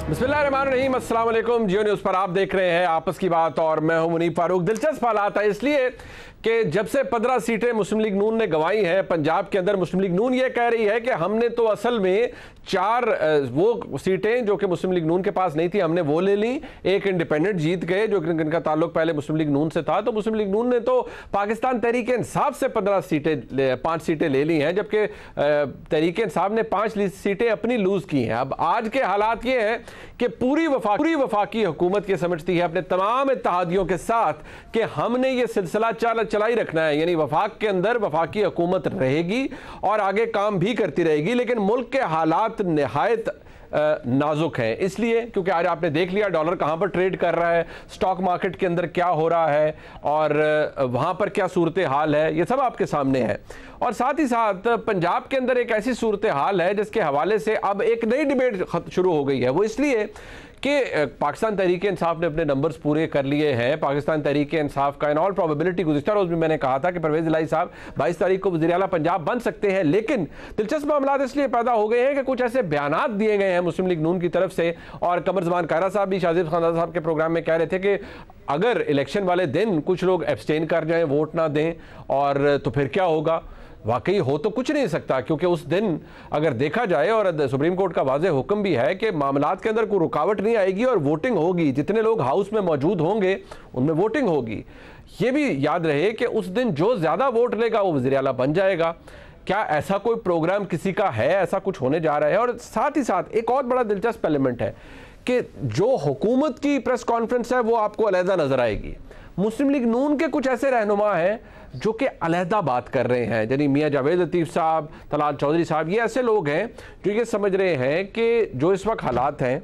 बिस्मिल्लाहिर्रहमानिर्रहीम, अस्सलाम वालेकुम। जियो न्यूज़ पर आप देख रहे हैं आपस की बात और मैं हूं मुनीब फारूक। दिलचस्प हालात है इसलिए कि जब से 15 सीटें मुस्लिम लीग नून ने गंवाई हैं पंजाब के अंदर, मुस्लिम लीग नून ये कह रही है कि हमने तो असल में 4 वो सीटें जो कि मुस्लिम लीग नून के पास नहीं थी हमने वो ले ली, एक इंडिपेंडेंट जीत गए जो जिनका ताल्लुक पहले मुस्लिम लीग नून से था। तो मुस्लिम लीग नून ने तो पाकिस्तान तहरीक इंसाफ से 5 सीटें ले ली हैं, जबकि तहरीक इंसाफ ने 5 सीटें अपनी लूज की हैं। अब आज के हालात ये हैं कि पूरी वफाकी हुकूमत ये समझती है अपने तमाम इत्तेहादियों के साथ कि हमने ये सिलसिला चलाई रखना है, यानी वफाक के अंदर वफाकी हुकूमत रहेगी और आगे काम भी करती रहेगी। लेकिन मुल्क के हालात निहायत नाजुक है, इसलिए क्योंकि आज आपने देख लिया डॉलर कहां पर ट्रेड कर रहा है, स्टॉक मार्केट के अंदर क्या हो रहा है और वहां पर क्या सूरत हाल है, ये सब आपके सामने है। और साथ ही साथ पंजाब के अंदर एक ऐसी सूरत हाल है जिसके हवाले से अब एक नई डिबेट शुरू हो गई है। वो इसलिए कि पाकिस्तान तहरीक इंसाफ ने अपने नंबर्स पूरे कर लिए हैं। पाकिस्तान तहरीक इंसाफ का इन ऑल प्रोबेबिलिटी गुज़िश्ता रोज़ भी मैंने कहा था कि परवेज़ इलाही साहब 22 तारीख को वज़ीर आला पंजाब बन सकते हैं, लेकिन दिलचस्प मामला इसलिए पैदा हो गए हैं कि कुछ ऐसे बयानात दिए गए हैं मुस्लिम लीग नून की तरफ से। और कमर ज़मान कायरा साहब भी शाजिद खान साहब के प्रोग्राम में कह रहे थे कि अगर इलेक्शन वाले दिन कुछ लोग एब्सटेन कर जाएँ, वोट ना दें, और तो फिर क्या होगा। वाकई हो तो कुछ नहीं सकता, क्योंकि उस दिन अगर देखा जाए और सुप्रीम कोर्ट का वाज़ेह हुक्म भी है कि मामलात के अंदर कोई रुकावट नहीं आएगी और वोटिंग होगी, जितने लोग हाउस में मौजूद होंगे उनमें वोटिंग होगी। ये भी याद रहे कि उस दिन जो ज़्यादा वोट लेगा वो वज़ीर आला बन जाएगा। क्या ऐसा कोई प्रोग्राम किसी का है, ऐसा कुछ होने जा रहा है? और साथ ही साथ एक और बड़ा दिलचस्प एलिमेंट है कि जो हुकूमत की प्रेस कॉन्फ्रेंस है वो आपको अलहदा नजर आएगी। मुस्लिम लीग नून के कुछ ऐसे रहनुमा हैं जो कि अलहदा बात कर रहे हैं, यानी मियाँ जावेद लतीफ़ साहब, तलाल चौधरी साहब, ये ऐसे लोग हैं जो ये समझ रहे हैं कि जो इस वक्त हालात हैं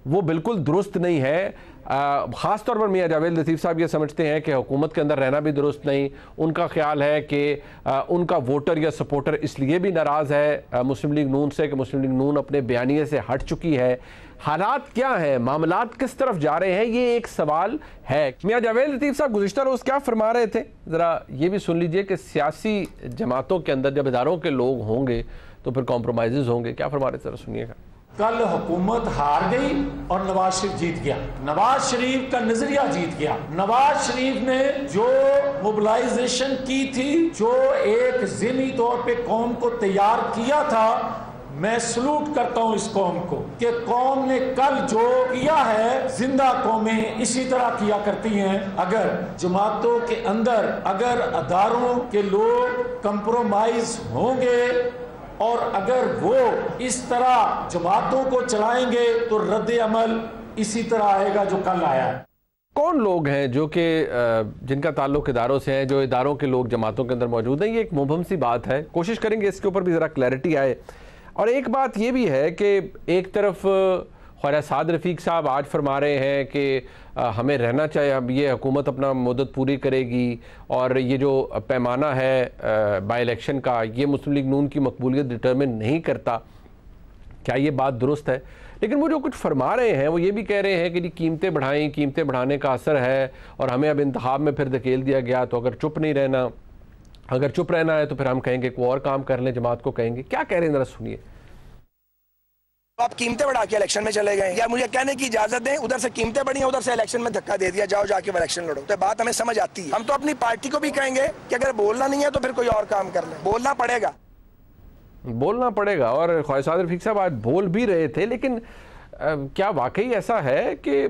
वो बिल्कुल दुरुस्त नहीं है। ख़ास तौर पर मियाँ जावेद लतीफ़ साहब ये समझते हैं कि हुकूमत के अंदर रहना भी दुरुस्त नहीं। उनका ख्याल है कि उनका वोटर या सपोर्टर इसलिए भी नाराज़ है मुस्लिम लीग नून से कि मुस्लिम लीग नून अपने बयानिए से हट चुकी है। हालात क्या हैं, मामलात किस तरफ जा रहे हैं, ये एक सवाल है। मियाँ जावेद लतीफ़ साहब गुज़िश्ता रोज़ क्या फरमा रहे थे, ज़रा ये भी सुन लीजिए कि सियासी जमातों के अंदर जब इदारों के लोग होंगे तो फिर कॉम्प्रोमाइज़ होंगे। क्या फरमा रहे थे, ज़रा सुनिएगा। कल हुकूमत हार गई और नवाज शरीफ जीत गया। नवाज शरीफ का नजरिया जीत गया। नवाज शरीफ ने जो मोबिलाइजेशन की थी, जो एक ज़हनी तौर पे कौम को तैयार किया था, मैं सलूट करता हूं इस कौम को कि कौम ने कल जो किया है, जिंदा कौमें इसी तरह किया करती हैं। अगर जमातों के अंदर अगर अदारों के लोग कंप्रोमाइज होंगे और अगर वो इस तरह जमातों को चलाएंगे तो रद्द अमल इसी तरह आएगा जो कल आया है। कौन लोग हैं जो कि जिनका ताल्लुक इदारों से है, जो इदारों के लोग जमातों के अंदर मौजूद हैं? ये एक मुबहम सी बात है, कोशिश करेंगे इसके ऊपर भी ज़रा क्लैरिटी आए। और एक बात ये भी है कि एक तरफ ख्वाजा साद रफ़ीक साहब आज फरमा रहे हैं कि हमें रहना चाहिए, अब ये हुकूमत अपना मुद्दत पूरी करेगी और ये जो पैमाना है बाई इलेक्शन का, ये मुस्लिम लीग नून की मकबूलियत डिटर्मिन नहीं करता। क्या ये बात दुरुस्त है? लेकिन वो जो कुछ फरमा रहे हैं वो ये भी कह रहे हैं कि जी कीमतें बढ़ाएं, कीमतें बढ़ाने का असर है और हमें अब इंतखाब में फिर धकेल दिया गया, तो अगर चुप नहीं रहना, अगर चुप रहना है तो फिर हम कहेंगे कोई और काम कर लें, जमात को कहेंगे। क्या कह रहे हैं, जरा सुनिए। आप कीमतें बढ़ा के इलेक्शन में चले गए, या मुझे कहने की इजाजत दें, उधर से कीमतें बढ़ी हैं, उधर से इलेक्शन में धक्का दे दिया, जाओ जाके इलेक्शन लड़ो। तो बात हमें समझ आती है। हम तो अपनी पार्टी को भी कहेंगे कि अगर बोलना नहीं है तो फिर कोई और काम कर ले। बोलना पड़ेगा, बोलना पड़ेगा। और ख्वाजा साद रफ़ीक साहब आज बोल भी रहे थे, लेकिन क्या वाकई ऐसा है कि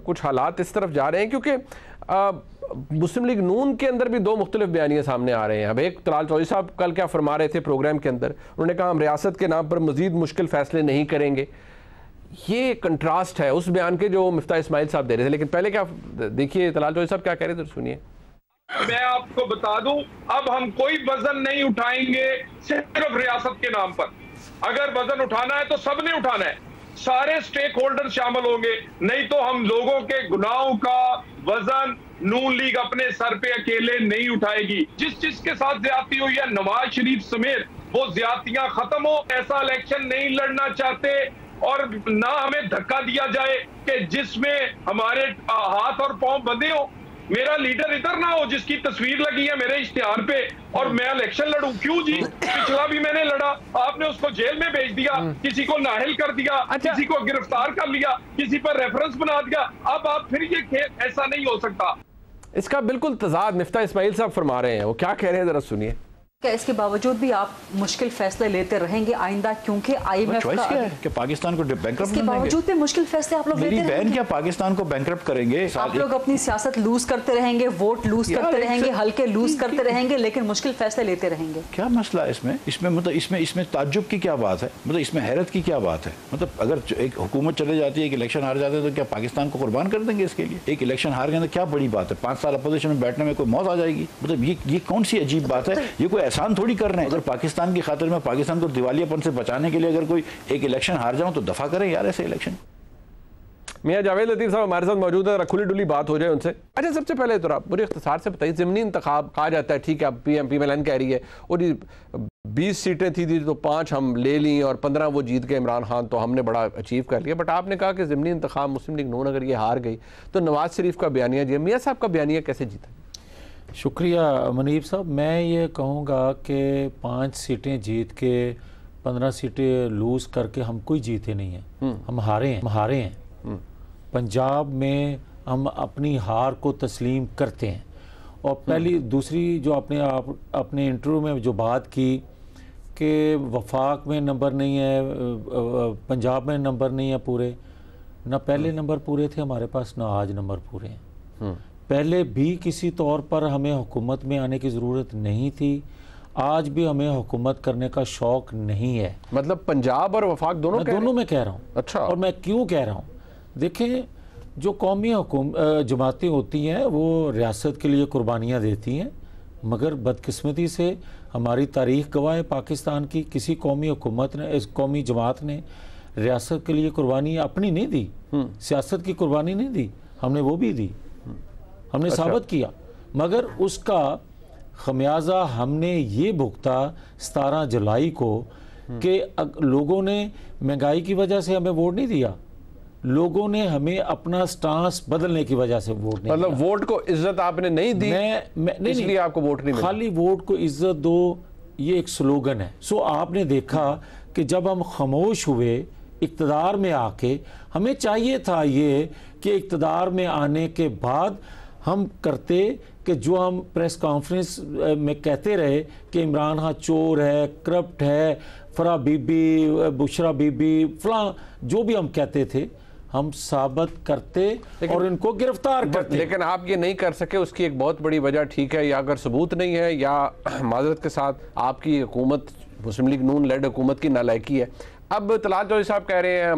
कुछ हालात इस तरफ जा रहे हैं? क्योंकि मुस्लिम लीग नून के अंदर भी 2 मुख्तलिफ बयानियाँ सामने आ रहे हैं। अब एक तलाल चौधरी साहब कल क्या फरमा रहे थे प्रोग्राम के अंदर, उन्होंने कहा हम रियासत के नाम पर मजीद मुश्किल फैसले नहीं करेंगे। ये कंट्रास्ट है उस बयान के जो मिफ्ता इस्माइल साहब दे रहे थे। लेकिन पहले क्या देखिए तलाल चौधरी साहब क्या कह रहे थे, सुनिए। मैं आपको बता दूं, अब हम कोई वजन नहीं उठाएंगे सिर्फ रियासत के नाम पर। अगर वजन उठाना है तो सबने उठाना है, सारे स्टेक होल्डर शामिल होंगे, नहीं तो हम लोगों के गुनाहों का वजन नून लीग अपने सर पे अकेले नहीं उठाएगी। जिसके साथ ज्यादती हुई है नवाज शरीफ समेत, वो ज्यादतियां खत्म हो। ऐसा इलेक्शन नहीं लड़ना चाहते और ना हमें धक्का दिया जाए कि जिसमें हमारे हाथ और पांव बंधे हो। मेरा लीडर इधर ना हो जिसकी तस्वीर लगी है मेरे इश्तिहार पे और मैं इलेक्शन लड़ूं। क्यों जी? पिछला भी मैंने लड़ा, आपने उसको जेल में भेज दिया, किसी को नाअहल कर दिया, किसी को गिरफ्तार कर लिया, किसी पर रेफरेंस बना दिया। अब आप फिर ये खेल, ऐसा नहीं हो सकता। इसका बिल्कुल तजाद मिफ्ता इस्माइल साहब फरमा रहे हैं, वो क्या कह रहे हैं जरा सुनिए। क्या इसके बावजूद भी आप मुश्किल फैसले लेते रहेंगे आइंदा, क्योंकि IMF चॉइस क्या है कि पाकिस्तान को बैंकरप्ट इसके बावजूद भी मुश्किल फैसले आप लोग लेते रहेंगे? बहन क्या पाकिस्तान को बैंकरप्ट करेंगे? आप लोग अपनी सियासत लूज करते रहेंगे, वोट लूज करते रहेंगे, हल्के लूज करते रहेंगे, लेकिन मुश्किल फैसले लेते रहेंगे। क्या मसला है इसमें मतलब इसमें ताज्जुब की क्या बात है? मतलब इसमें हैरत की क्या बात है? मतलब अगर एक हुकूमत चले जाती है, एक इलेक्शन हार जाते हैं, तो क्या पाकिस्तान को कुर्बान कर देंगे इसके लिए? एक इलेक्शन हार गए तो क्या बड़ी बात है? 5 साल अपोजिशन में बैठने में कोई मौत आ जाएगी? मतलब ये कौन सी अजीब बात है? ये कोई एहसान थोड़ी कर रहे हैं। अगर पाकिस्तान की खातिर में पाकिस्तान को दिवालियापन से बचाने के लिए अगर कोई एक इलेक्शन हार जाऊं तो दफा करें यार ऐसे इलेक्शन। मियां जावेद लतीफ साहब हमारे साथ मौजूद है, खुली डुली बात हो जाए उनसे। अच्छा, सबसे पहले तो आप मुझे इख्तिसार से बताइए, ज़िमनी इंतखाब कहा जाता है, ठीक है, अब PMLN कह रही है और 20 सीटें थी तो 5 हम ले ली और 15 वो जीत गए इमरान खान, तो हमने बड़ा अचीव कर लिया। बट आपने कहा कि ज़िमनी इंतखाब मुस्लिम लीग नून अगर ये हार गई तो नवाज शरीफ का बयानिया जी, मियाँ साहब का बयानिया कैसे जीता? शुक्रिया मुनीब साहब। मैं ये कहूँगा कि 5 सीटें जीत के 15 सीटें लूज़ करके हम कोई जीते नहीं हैं, हम हारे हैं। पंजाब में हम अपनी हार को तस्लीम करते हैं। और दूसरी जो अपने इंटरव्यू में जो बात की कि वफाक में नंबर नहीं है, पंजाब में नंबर नहीं है पूरे, ना पहले नंबर पूरे थे हमारे पास, ना आज नंबर पूरे हैं। पहले भी किसी तौर पर हमें हुकूमत में आने की ज़रूरत नहीं थी, आज भी हमें हुकूमत करने का शौक़ नहीं है। मतलब पंजाब और वफाक दोनों में कह रहा हूँ। अच्छा। और मैं क्यों कह रहा हूँ, देखें, जो कौमी जमातें होती हैं वो रियासत के लिए कुर्बानियाँ देती हैं, मगर बदकिस्मती से हमारी तारीख़ गवाह है पाकिस्तान की, किसी कौमी हुकूमत ने, इस कौमी जमात ने रियासत के लिए कुर्बानी अपनी नहीं दी, सियासत की कुर्बानी नहीं दी, हमने वो भी दी, हमने साबित किया, मगर उसका खमियाजा हमने ये भुगता 17 जुलाई को कि लोगों ने महंगाई की वजह से हमें वोट नहीं दिया, लोगों ने हमें अपना स्टांस बदलने की वजह से वोट नहीं दिया। मतलब वोट को इज्जत आपने नहीं दी, इसलिए आपको वोट नहीं मिला। खाली वोट को इज्जत दो, ये एक स्लोगन है। सो आपने देखा कि जब हम खामोश हुए इक़्तिदार में आके, हमें चाहिए था ये कि इक़्तिदार में आने के बाद हम करते कि जो हम प्रेस कॉन्फ्रेंस में कहते रहे कि इमरान खान चोर है, करप्ट है, फरा बीबी, बुशरा बीबी, फलां, जो भी हम कहते थे हम साबित करते और इनको गिरफ्तार करते। लेकिन आप ये नहीं कर सके, उसकी एक बहुत बड़ी वजह, ठीक है, या अगर सबूत नहीं है या माजरत के साथ आपकी हुकूमत, मुस्लिम लीग नून लेड हुकूमत की नालायकी है। अब तलात चौधरी साहब कह रहे हैं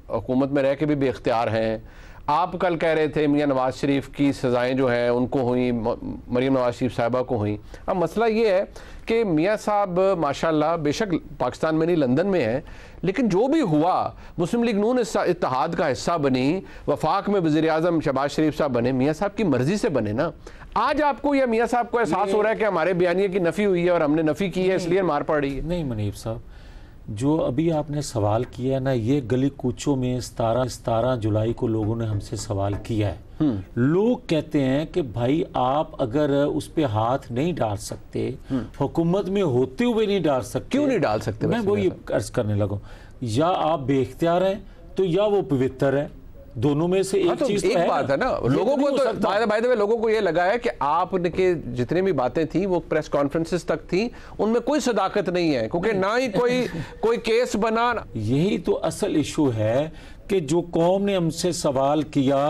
हुकूमत में रह के भी बेख्तियार हैं। आप कल कह रहे थे मियां नवाज शरीफ की सज़ाएं जो हैं उनको हुई, मरीम नवाज शरीफ साहिबा को हुई। अब मसला ये है कि मियां साहब माशाल्लाह बेशक पाकिस्तान में नहीं लंदन में हैं, लेकिन जो भी हुआ मुस्लिम लीग नून इत्तेहाद का हिस्सा बनी, वफाक में वज़ीर आज़म शहबाज शरीफ साहब बने, मियां साहब की मर्ज़ी से बने ना। आज आपको या मियां साहब को एहसास हो रहा है कि हमारे बयानिए की नफ़ी हुई है और हमने नफ़ी की है इसलिए मार पड़ रही है? नहीं मुनीब साहब, जो अभी आपने सवाल किया ना, ये गली कूचों में 17 जुलाई को लोगों ने हमसे सवाल किया है। लोग कहते हैं कि भाई आप अगर उस पे हाथ नहीं डाल सकते, हुकूमत में होते हुए नहीं डाल सकते, क्यों नहीं डाल सकते? मैं वही अर्ज करने लगा, या आप बेख्तियार हैं तो या वो पवित्र है, दोनों में से एक चीज एक बात है ना। लोगों को तो बाय द वे लोगों को ये लगा है कि आपके जितने भी बातें थी वो प्रेस कॉन्फ्रेंसेस तक थी, उनमें कोई सदाकत नहीं है, क्योंकि ना ही कोई केस बना। यही तो असल इशू है कि जो कौम ने हमसे सवाल किया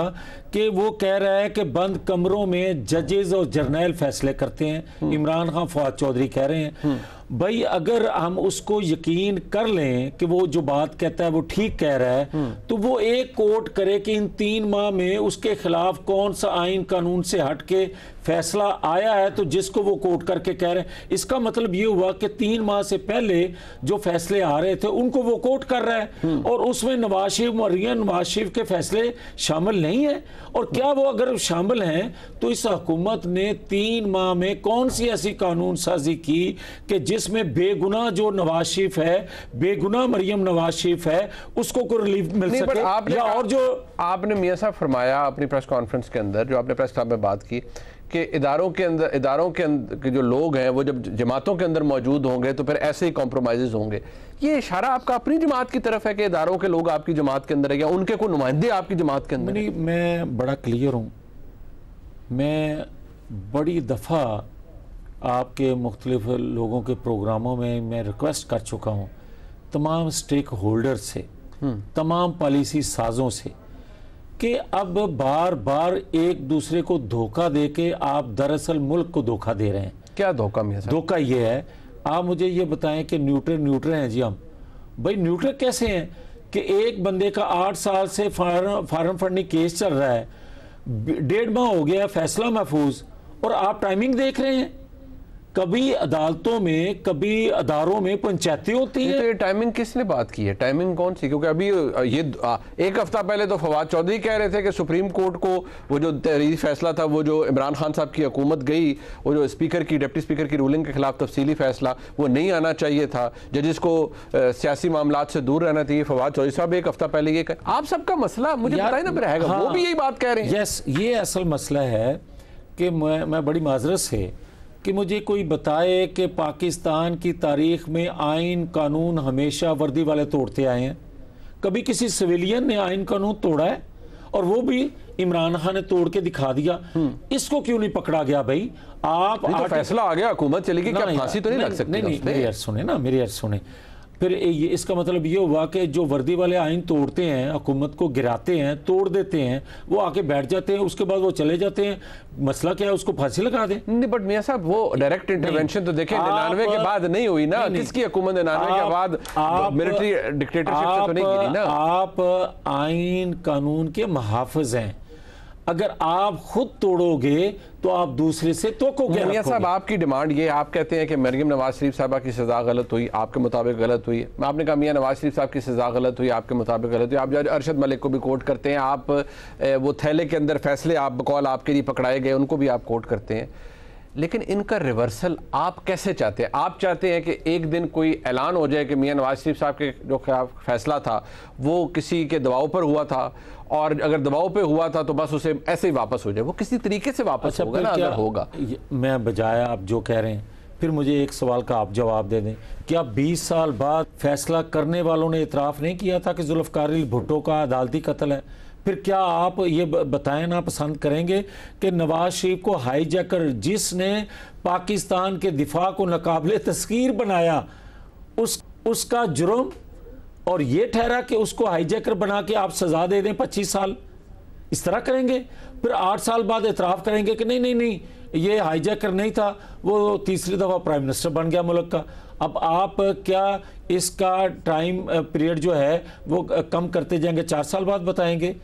कि वो कह रहा है कि बंद कमरों में जजेस और जर्नैल फैसले करते हैं। इमरान खान, फवाद चौधरी कह रहे हैं भाई अगर हम उसको यकीन कर लें कि वो जो बात कहता है वो ठीक कह रहा है, तो वो एक कोर्ट करे कि इन 3 माह में उसके खिलाफ कौन सा आइन कानून से हट के फैसला आया है तो जिसको वो कोट करके कह रहे हैं, इसका मतलब ये हुआ कि 3 माह से पहले जो फैसले आ रहे थे उनको वो कोट कर रहा है और उसमें नवाज शरीफ, मरियम नवाज शरीफ के फैसले शामिल नहीं है। और क्या वो अगर शामिल हैं तो इस हुकूमत ने 3 माह में कौन सी ऐसी कानून साजी की कि जिसमें बेगुनाह जो नवाज शरीफ है, बेगुनाह मरियम नवाज शरीफ है, उसको कोई रिलीफ मिल सके? या और जो आपने मियां साहब फरमाया अपनी प्रेस कॉन्फ्रेंस के अंदर, जो आपने प्रेस क्लब में बात की कि इदारों के अंदर के जो लोग हैं वो जब जमातों के अंदर मौजूद होंगे तो फिर ऐसे ही कॉम्प्रोमाइज़ होंगे, ये इशारा आपका अपनी जमात की तरफ है कि इदारों के लोग आपकी जमात के अंदर है या उनके कोई नुमाइंदे आपकी जमात के अंदर? नहीं, मैं बड़ा क्लियर हूँ। मैं बड़ी दफ़ा आपके मुख्तलिफ लोगों के प्रोग्रामों में मैं रिक्वेस्ट कर चुका हूँ तमाम स्टेक होल्डर से, तमाम पॉलिसी साजों से, कि अब बार बार एक दूसरे को धोखा दे के आप दरअसल मुल्क को धोखा दे रहे हैं। क्या धोखा मियां साहब? धोखा ये है, आप मुझे ये बताएं कि न्यूट्रल हैं जी हम। भाई न्यूट्रल कैसे हैं कि एक बंदे का 8 साल से फार्म फंडिंग केस चल रहा है, 1.5 माह हो गया फैसला महफूज, और आप टाइमिंग देख रहे हैं। कभी अदालतों में, कभी अदारों में पंचायतें होती हैं। तो ये टाइमिंग किसने बात की है? टाइमिंग कौन सी? क्योंकि अभी ये 1 हफ्ता पहले तो फवाद चौधरी कह रहे थे कि सुप्रीम कोर्ट को वो जो तहरीरी फैसला था, वो जो इमरान खान साहब की हुकूमत गई, वो जो डिप्टी स्पीकर की रूलिंग के खिलाफ तफसीली फैसला, वो नहीं आना चाहिए था, जजेस को सियासी मामलात से दूर रहना चाहिए। फवाद चौधरी साहब 1 हफ्ता पहले ये आप सबका मसला मुझे बताए ना रहेगा। हाँ, वो भी यही बात कह रहे हैं। यस, ये असल मसला है कि मैं बड़ी माजरत से कि मुझे कोई बताए कि पाकिस्तान की तारीख में आइन कानून हमेशा वर्दी वाले तोड़ते आए हैं। कभी किसी सिविलियन ने आइन कानून तोड़ा है? और वो भी इमरान खान ने तोड़ के दिखा दिया। इसको क्यों नहीं पकड़ा गया भाई? आप तो फैसला आ गया, हुकूमत चली गई, क्या फांसी तो नहीं लग सकती? नहीं, मेरी अर्ज सुने ना, मेरी अर्ज सुने। फिर ये इसका मतलब ये हुआ कि जो वर्दी वाले आइन तोड़ते हैं, हुकूमत को गिराते हैं, तोड़ देते हैं, वो आके बैठ जाते हैं, उसके बाद वो चले जाते हैं। मसला क्या है? उसको फांसी लगा दें। नहीं, बट मियां साहब वो डायरेक्ट इंटरवेंशन तो देखें 99 के बाद नहीं हुई ना। किसकी हुकूमत 99 के बाद मिलिट्री डिक्टेटरशिप से तो नहीं गिरी ना। आप आइन कानून के मुहाफिज हैं। अगर आप खुद तोड़ोगे तो आप दूसरे से तो को क्या? मियां साहब आपकी डिमांड ये, आप कहते हैं कि मरियम नवाज शरीफ साहबा की सज़ा गलत हुई, आपके मुताबिक गलत हुई। आपने कहा मियां नवाज शरीफ साहब की सज़ा गलत हुई, आपके मुताबिक गलत हुई। आप जज अरशद मलिक को भी कोट करते हैं। आप वो थैले के अंदर फैसले आप बकौल आपके लिए पकड़ाए गए, उनको भी आप कोट करते हैं। लेकिन इनका रिवर्सल आप कैसे चाहते हैं? आप चाहते हैं कि एक दिन कोई ऐलान हो जाए कि मियां नवाज शरीफ साहब के जो खिलाफ फैसला था वो किसी के दबाव पर हुआ था, और अगर दबाव पे हुआ था तो बस उसे ऐसे ही वापस हो जाए, वो किसी तरीके से वापस होगा ना? अगर होगा, मैं बजाय आप जो कह रहे हैं, फिर मुझे एक सवाल का आप जवाब दे दें। क्या 20 साल बाद फैसला करने वालों ने इतराफ़ नहीं किया था कि जुल्फ़िकार भुट्टो का अदालती कत्ल है? फिर क्या आप ये बताएं ना पसंद करेंगे कि नवाज शरीफ को हाईजैकर, जिसने पाकिस्तान के दिफा को नाकाबिले तस्कीर बनाया, उसका जुर्म और ये ठहरा कि उसको हाईजैकर बना के आप सजा दे दें 25 साल? इस तरह करेंगे? फिर 8 साल बाद इतराफ़ करेंगे कि नहीं नहीं नहीं ये हाईजैकर नहीं था, वो तीसरी दफ़ा प्राइम मिनिस्टर बन गया मुल्क का। अब आप क्या इसका टाइम पीरियड जो है वो कम करते जाएंगे? 4 साल बाद बताएंगे?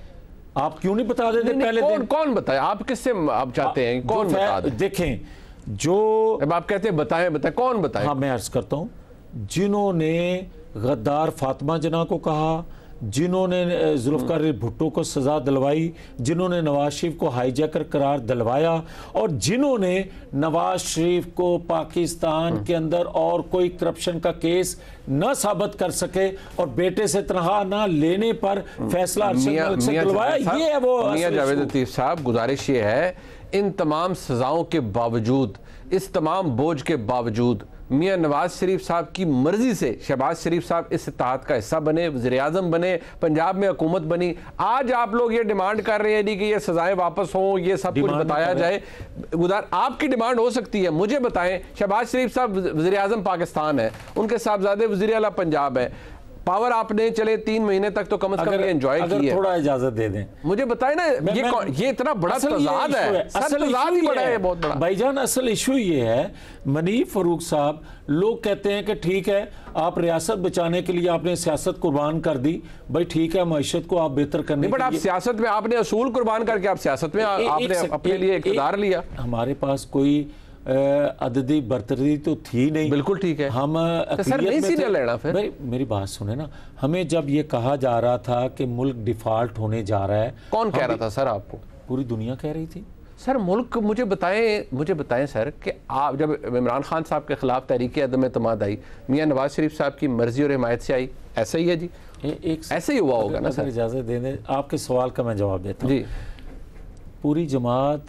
आप क्यों नहीं बता देते पहले दिन? कौन बताए? आप किससे आप चाहते हैं कौन बता दे? देखें, जो अब आप कहते हैं बताएं, कौन बताए? हाँ, मैं अर्ज करता हूँ, जिन्होंने गद्दार फातिमा जना को कहा, जिन्होंने जुल्फ़िकार भुट्टो को सज़ा दिलवाई, जिन्होंने नवाज शरीफ को हाईजैकर करार दिलवाया, और जिन्होंने नवाज शरीफ को पाकिस्तान के अंदर और कोई करप्शन का केस न साबित कर सके और बेटे से तनख्वाह न लेने पर फैसला अरशद मलिक से दिलवाया, ये है वो। मियां जावेद लतीफ़ साहब, गुजारिश ये है, इन तमाम सज़ाओं के बावजूद, इस तमाम बोझ के बावजूद मियां नवाज शरीफ साहब की मर्जी से शहबाज शरीफ साहब इस इत्तेहाद का हिस्सा बने, वज़ीर-ए-आज़म बने, पंजाब में हुकूमत बनी। आज आप लोग ये डिमांड कर रहे हैं कि ये सजाएं वापस हों, ये सब कुछ बताया जाए। उधर आपकी डिमांड हो सकती है, मुझे बताएं, शहबाज शरीफ साहब वज़ीर-ए-आज़म पाकिस्तान है, उनके साहबजादे वज़ीर आला पंजाब है, पावर आपने चले 3 महीने तक तो कम से कम एंजॉय की है। थोड़ा इजाजत दे दें मुझे बताएं ना, ये इतना बड़ा तजाद है, तजाद ही बड़ा है बहुत बड़ा। भाईजान असल इशू ये है, मनीफ फारूक साहब, लोग कहते हैं कि ठीक है आप रियासत बचाने के लिए आपने सियासत कुर्बान कर दी, भाई ठीक है मैशत को आप बेहतर करने बट आप सियासत में आपने असूल कुर्बान करके आप सियासत में आपने अपने लिए इक़्तिदार लिया। हमारे पास कोई अददी बरतरी तो थी नहीं। बिल्कुल ठीक है, हम सर नहीं सीनियर लेना फिर। भाई मेरी बात सुने ना, हमें जब ये कहा जा रहा था कि मुल्क डिफॉल्ट होने जा रहा है, कौन कह रहा था सर आपको? पूरी दुनिया कह रही थी सर। मुल्क मुझे बताएं सर कि आप जब इमरान खान साहब के खिलाफ तहरीक अदम एतमाद आई, मियां नवाज शरीफ साहब की मर्जी और हिमायत से आई, ऐसा ही है जी? ऐसे ही हुआ होगा ना सर? इजाजत दे दें, आपके सवाल का मैं जवाब देता हूँ जी। पूरी जमात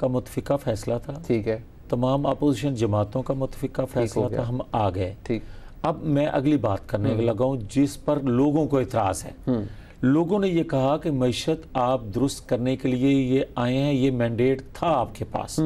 का मुतफिका फैसला था, ठीक है, तमाम अपोजिशन जमातों का मुतफिका फैसला था, हम आ गए। ठीक, अब मैं अगली बात करने लगा हूँ जिस पर लोगों को इतराज है। लोगों ने ये कहा कि मैशत आप दुरुस्त करने के लिए ये आए हैं, ये मैंडेट था आपके पास,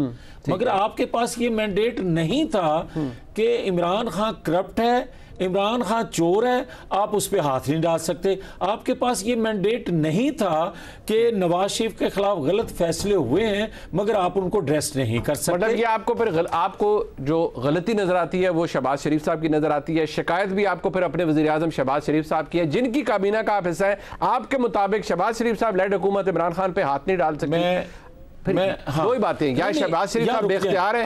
मगर आपके पास ये मैंडेट नहीं था कि इमरान खान करप्ट है, इमरान खान चोर है, आप उस पर हाथ नहीं डाल सकते। आपके पास ये मैंडेट नहीं था कि नवाज शरीफ के खिलाफ गलत फैसले हुए हैं मगर आप उनको ड्रेस नहीं कर सकते। मतलब ये आपको फिर आपको जो गलती नजर आती है वो शहबाज शरीफ साहब की नजर आती है, शिकायत भी आपको फिर अपने वज़ीर आज़म शहबाज शरीफ साहब की है, जिनकी काबीना का आप हिस्सा है। आपके मुताबिक शहबाज शरीफ साहब लेड हुकूमत इमरान खान पे हाथ नहीं डाल सकती। वही बातें या शहबाज शरीफ साहब बेख्तियार है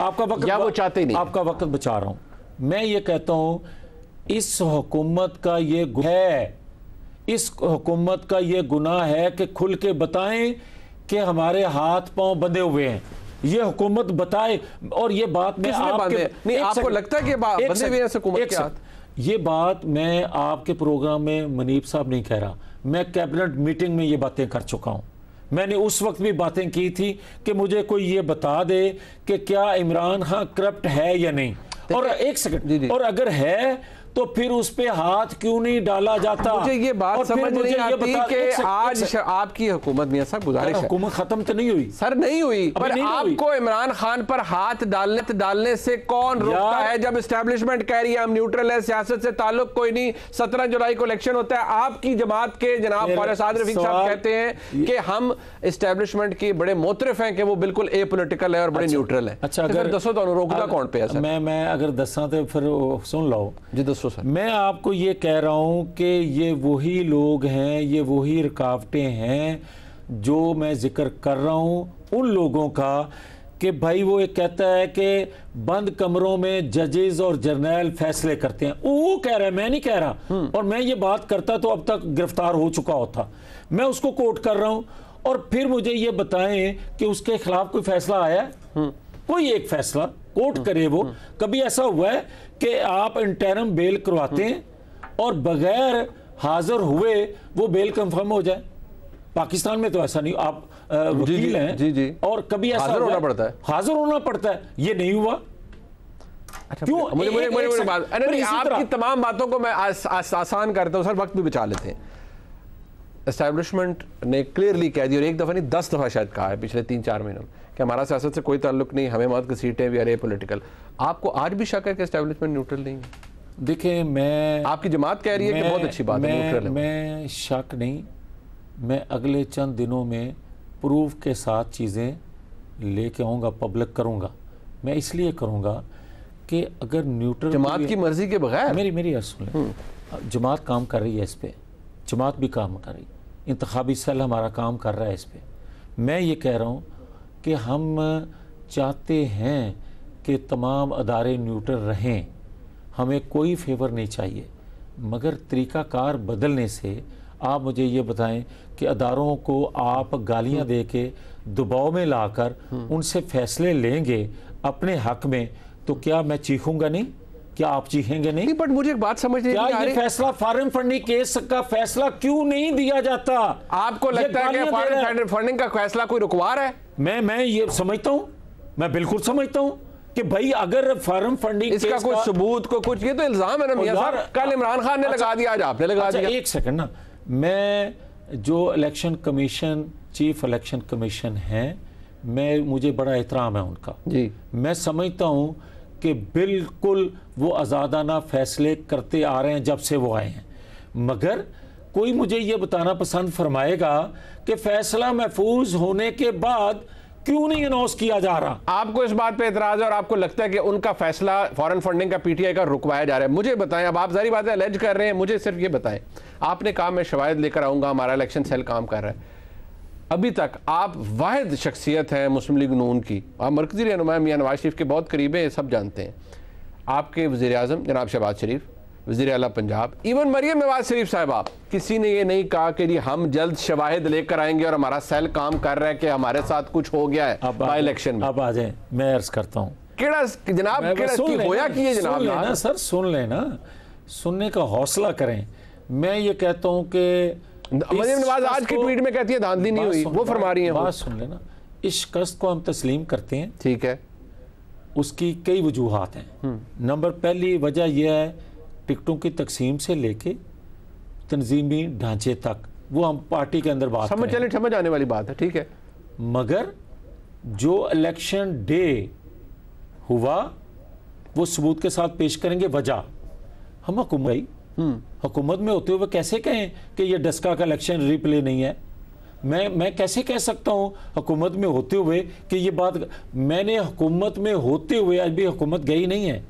या वो चाहते ही नहीं। आपका वक्त बचा रहा हूँ मैं, ये कहता हूँ इस हुकूमत का ये है, इस हुकूमत का ये गुनाह है कि खुल के बताएं कि हमारे हाथ पांव बंधे हुए हैं। ये हुकूमत बताए, और ये बात मैं नहीं, आपको लगता है कि बंधे हुए हैं हुकूमत के हाथ? ये बात मैं आपके प्रोग्राम में मनीफ साहब नहीं कह रहा, मैं कैबिनेट मीटिंग में ये बातें कर चुका हूं। मैंने उस वक्त भी बातें की थी कि मुझे कोई ये बता दे कि क्या इमरान खान करप्ट है या नहीं, और एक सेकंड, और अगर है तो फिर उस पे हाथ क्यों नहीं डाला जाता? मुझे ये बात समझ नहीं आती कि आज आपकी हुकूमत, मियां साहब गुजारिश है, हुकूमत खत्म तो नहीं हुई सर, नहीं हुई, पर आपको इमरान खान पर हाथ डालने से कौन रोकता है? जब एस्टैब्लिशमेंट कह रही है हम न्यूट्रल है, सियासत से ताल्लुक कोई नहीं, 17 जुलाई को इलेक्शन होता है, आपकी जमात के जनाब ख्वाजा रफीक साहब कहते हैं कि हम एस्टैब्लिशमेंट की बड़े मोतरफ हैं कि वो बिल्कुल ए पोलिटिकल है और बड़े न्यूट्रल है। अच्छा, अगर दसो तो रोकता कौन पे है? मैं अगर दसा तो फिर सुन लो जी, दसो सर। मैं आपको ये कह रहा हूं कि ये वही लोग हैं, ये वही रुकावटें हैं जो मैं जिक्र कर रहा हूं उन लोगों का कि भाई वो एक कहता है कि बंद कमरों में जजेस और जर्नल फैसले करते हैं, वो कह रहा है, मैं नहीं कह रहा। और मैं ये बात करता तो अब तक गिरफ्तार हो चुका होता। मैं उसको कोट कर रहा हूं, और फिर मुझे ये बताएं कि उसके खिलाफ कोई फैसला आया, कोई एक फैसला कोर्ट करे। वो कभी ऐसा हुआ है कि आप इंटरम बेल करवाते हैं और बगैर हाजिर हुए वो बेल कंफर्म हो जाए? पाकिस्तान में तो ऐसा नहीं, आप वकील हैं जी जी, और कभी ऐसा हाजिर होना पड़ता है, हाजिर होना पड़ता है, ये नहीं हुआ। अच्छा, क्यों? आपकी तमाम बातों को मैं आसान करता हूँ सर, वक्त भी बचा लेते हैं। एस्टैब्लिशमेंट ने क्लियरली कह दिया, और एक दफ़ा नहीं 10 दफ़ा शायद कहा है पिछले 3-4 महीनों में कि हमारा सियासत से कोई ताल्लुक नहीं, हमें मौत की सीटें भी अरे पॉलिटिकल। आपको आज भी शक है कि एस्टैब्लिशमेंट न्यूट्रल नहीं है? देखिए, मैं, आपकी जमात कह रही है कि बहुत अच्छी बात है न्यूट्रल है। मैं शक नहीं, मैं अगले चंद दिनों में प्रूफ के साथ चीज़ें लेके आऊँगा, पब्लिक करूँगा। मैं इसलिए करूँगा कि अगर न्यूट्रल जमात की मर्जी के बगैर, मेरी अर्ज सुन लें, जमात काम कर रही है इस पर, जमात भी काम कर रही, इंतखाबी सेल हमारा काम कर रहा है इस पर। मैं ये कह रहा हूँ कि हम चाहते हैं कि तमाम अदारे न्यूट्रल रहें, हमें कोई फेवर नहीं चाहिए, मगर तरीक़ाकार बदलने से आप मुझे ये बताएं कि अदारों को आप गालियां दे के दबाव में लाकर उनसे फैसले लेंगे अपने हक में, तो क्या मैं चीखूंगा नहीं? क्या आप चीखेंगे नहीं? बट मुझे एक बात समझ नहीं आ रही, ये फैसला फॉरेन फंडिंग केस का फैसला क्यों नहीं दिया जाता? आपको लगता है कि फॉरेन फंडिंग का फैसला कोई रुकवा रहा है? मैं ये समझता हूं, मैं बिल्कुल समझता हूं कि भाई अगर फॉरेन फंडिंग इसका कोई सबूत को कुछ, ये तो इल्जाम है ना मियां साहब, कल इमरान खान ने लगा दिया, आज आपने लगा दिया। एक सेकंड ना, मैं जो election commission, chief election commission है, मुझे बड़ा एहतराम है उनका जी। मैं समझता हूं कि बिल्कुल वो आज़ादाना फैसले करते आ रहे हैं जब से वो आए हैं। मगर कोई मुझे ये बताना पसंद फरमाएगा कि फैसला महफूज होने के बाद क्यों नहीं अनाउंस किया जा रहा। आपको इस बात पे एतराज है और आपको लगता है कि उनका फैसला फॉरेन फंडिंग का पीटीआई का रुकवाया जा रहा है। मुझे बताएं, अब आप जारी बात है अलेज कर रहे हैं, मुझे सिर्फ ये बताएं, आपने कहा मैं शवाहिद लेकर आऊंगा, हमारा इलेक्शन सेल काम कर रहा है, अभी तक आप वाहिद शख्सियत हैं मुस्लिम लीग नून की, आप मरकजी रहनुमा मियां नवाज शरीफ के बहुत करीब हैं, सब जानते हैं, आपके वज़ीर आज़म जनाब शहबाज शरीफ, वज़ीर आला पंजाब, इवन मरियम नवाज शरीफ साहिबा, किसी ने ये नहीं कहा कि जी हम जल्द शवाहिद लेकर आएंगे और हमारा सेल काम कर रहा है कि हमारे साथ कुछ हो गया है बाई इलेक्शन में। अब आ जाए, मैं अर्ज करता हूँ जनाब होया कि जनाब सर सुन लेना, सुनने का हौसला करें। मैं ये कहता हूँ कि मरियम नवाज आज की ट्वीट में कहती है धांधली नहीं हुई, वो फरमा रही है। बात सुन लेना, इस शिकस्त को हम तस्लीम करते हैं, ठीक है, उसकी कई वजूहात हैं। नंबर पहली वजह यह है टिकटों की तकसीम से लेके तंजीमी ढांचे तक, वो हम पार्टी के अंदर बात समझ आने वाली बात है, ठीक है, मगर जो इलेक्शन डे हुआ वो सबूत के साथ पेश करेंगे। वजह हम हुकूमत में होते हुए कैसे कहें कि ये डस्का का इलेक्शन रिप्ले नहीं है। मैं कैसे कह सकता हूं हुकूमत में होते हुए कि ये बात, मैंने हुकूमत में होते हुए, आज भी हुकूमत गई नहीं है,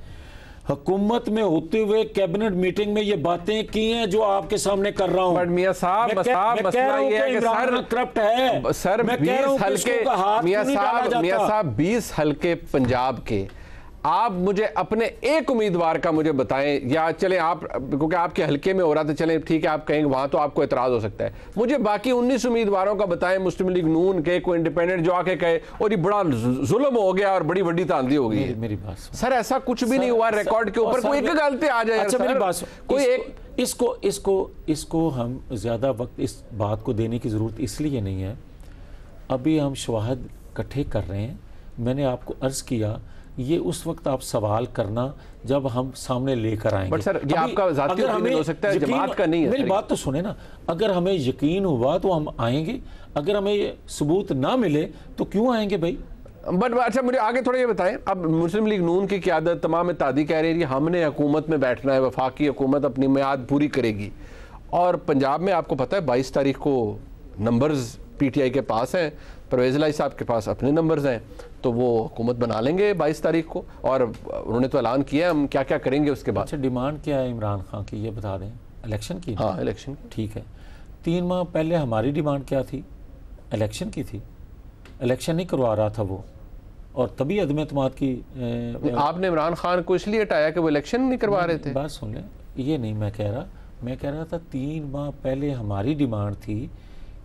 हुकूमत में होते हुए कैबिनेट मीटिंग में ये बातें की हैं जो आपके सामने कर रहा हूं। मियां साहब मसला ये है कि सर करप्ट है, सर 20 हल्के मियां साहब 20 हल्के पंजाब के, आप मुझे अपने एक उम्मीदवार का मुझे बताएं, या चलें आप, क्योंकि आपके हल्के में हो रहा था, चलें ठीक है आप कहेंगे वहां तो आपको एतराज हो सकता है, मुझे बाकी 19 उम्मीदवारों का बताएं मुस्लिम लीग नून के, कोई इंडिपेंडेंट जो आके कहे और ये बड़ा जुल्म हो गया और बड़ी बड़ी तांदी हो गई। मेरी बात सर, ऐसा कुछ भी नहीं हुआ रिकॉर्ड के ऊपर, कोई एक गलती आ जाए। अच्छा मेरी बात, कोई एक इसको हम ज्यादा वक्त इस बात को देने की जरूरत इसलिए नहीं है, अभी हम शवाहिद इकट्ठे कर रहे हैं। मैंने आपको अर्ज किया ये उस वक्त आप सवाल करना जब हम सामने लेकर आएंगे। बट सर ये आपका ज़ाती ओपिनियन हो सकता है, जमात का नहीं है। मेरी बात तो सुने ना, अगर हमें यकीन हुआ तो हम आएंगे, अगर हमें सबूत ना मिले तो क्यों आएंगे भाई। बट अच्छा मुझे आगे थोड़ा ये बताएं, अब मुस्लिम लीग नून की क़यादत तमाम इत्तेहादी कह रही है हमने हुकूमत में बैठना है, वफाकी हुकूमत अपनी मियाद पूरी करेगी, और पंजाब में आपको पता है 22 तारीख को नंबर्स पीटीआई के पास हैं, परवेज़ इलाही साहब के पास अपने नंबर्स हैं, तो वो हुकूमत बना लेंगे 22 तारीख को, और उन्होंने तो ऐलान किया हम क्या क्या करेंगे उसके बाद। अच्छा डिमांड क्या है इमरान खान की, ये बता दें। इलेक्शन की? हाँ इलेक्शन, ठीक है। 3 माह पहले हमारी डिमांड क्या थी? इलेक्शन की थी। इलेक्शन नहीं करवा रहा था वो, और तभी अदम एतमाद की आपने इमरान खान को इसलिए हटाया कि वो इलेक्शन नहीं करवा रहे थे। बात सुन लें, ये नहीं मैं कह रहा था 3 माह पहले हमारी डिमांड थी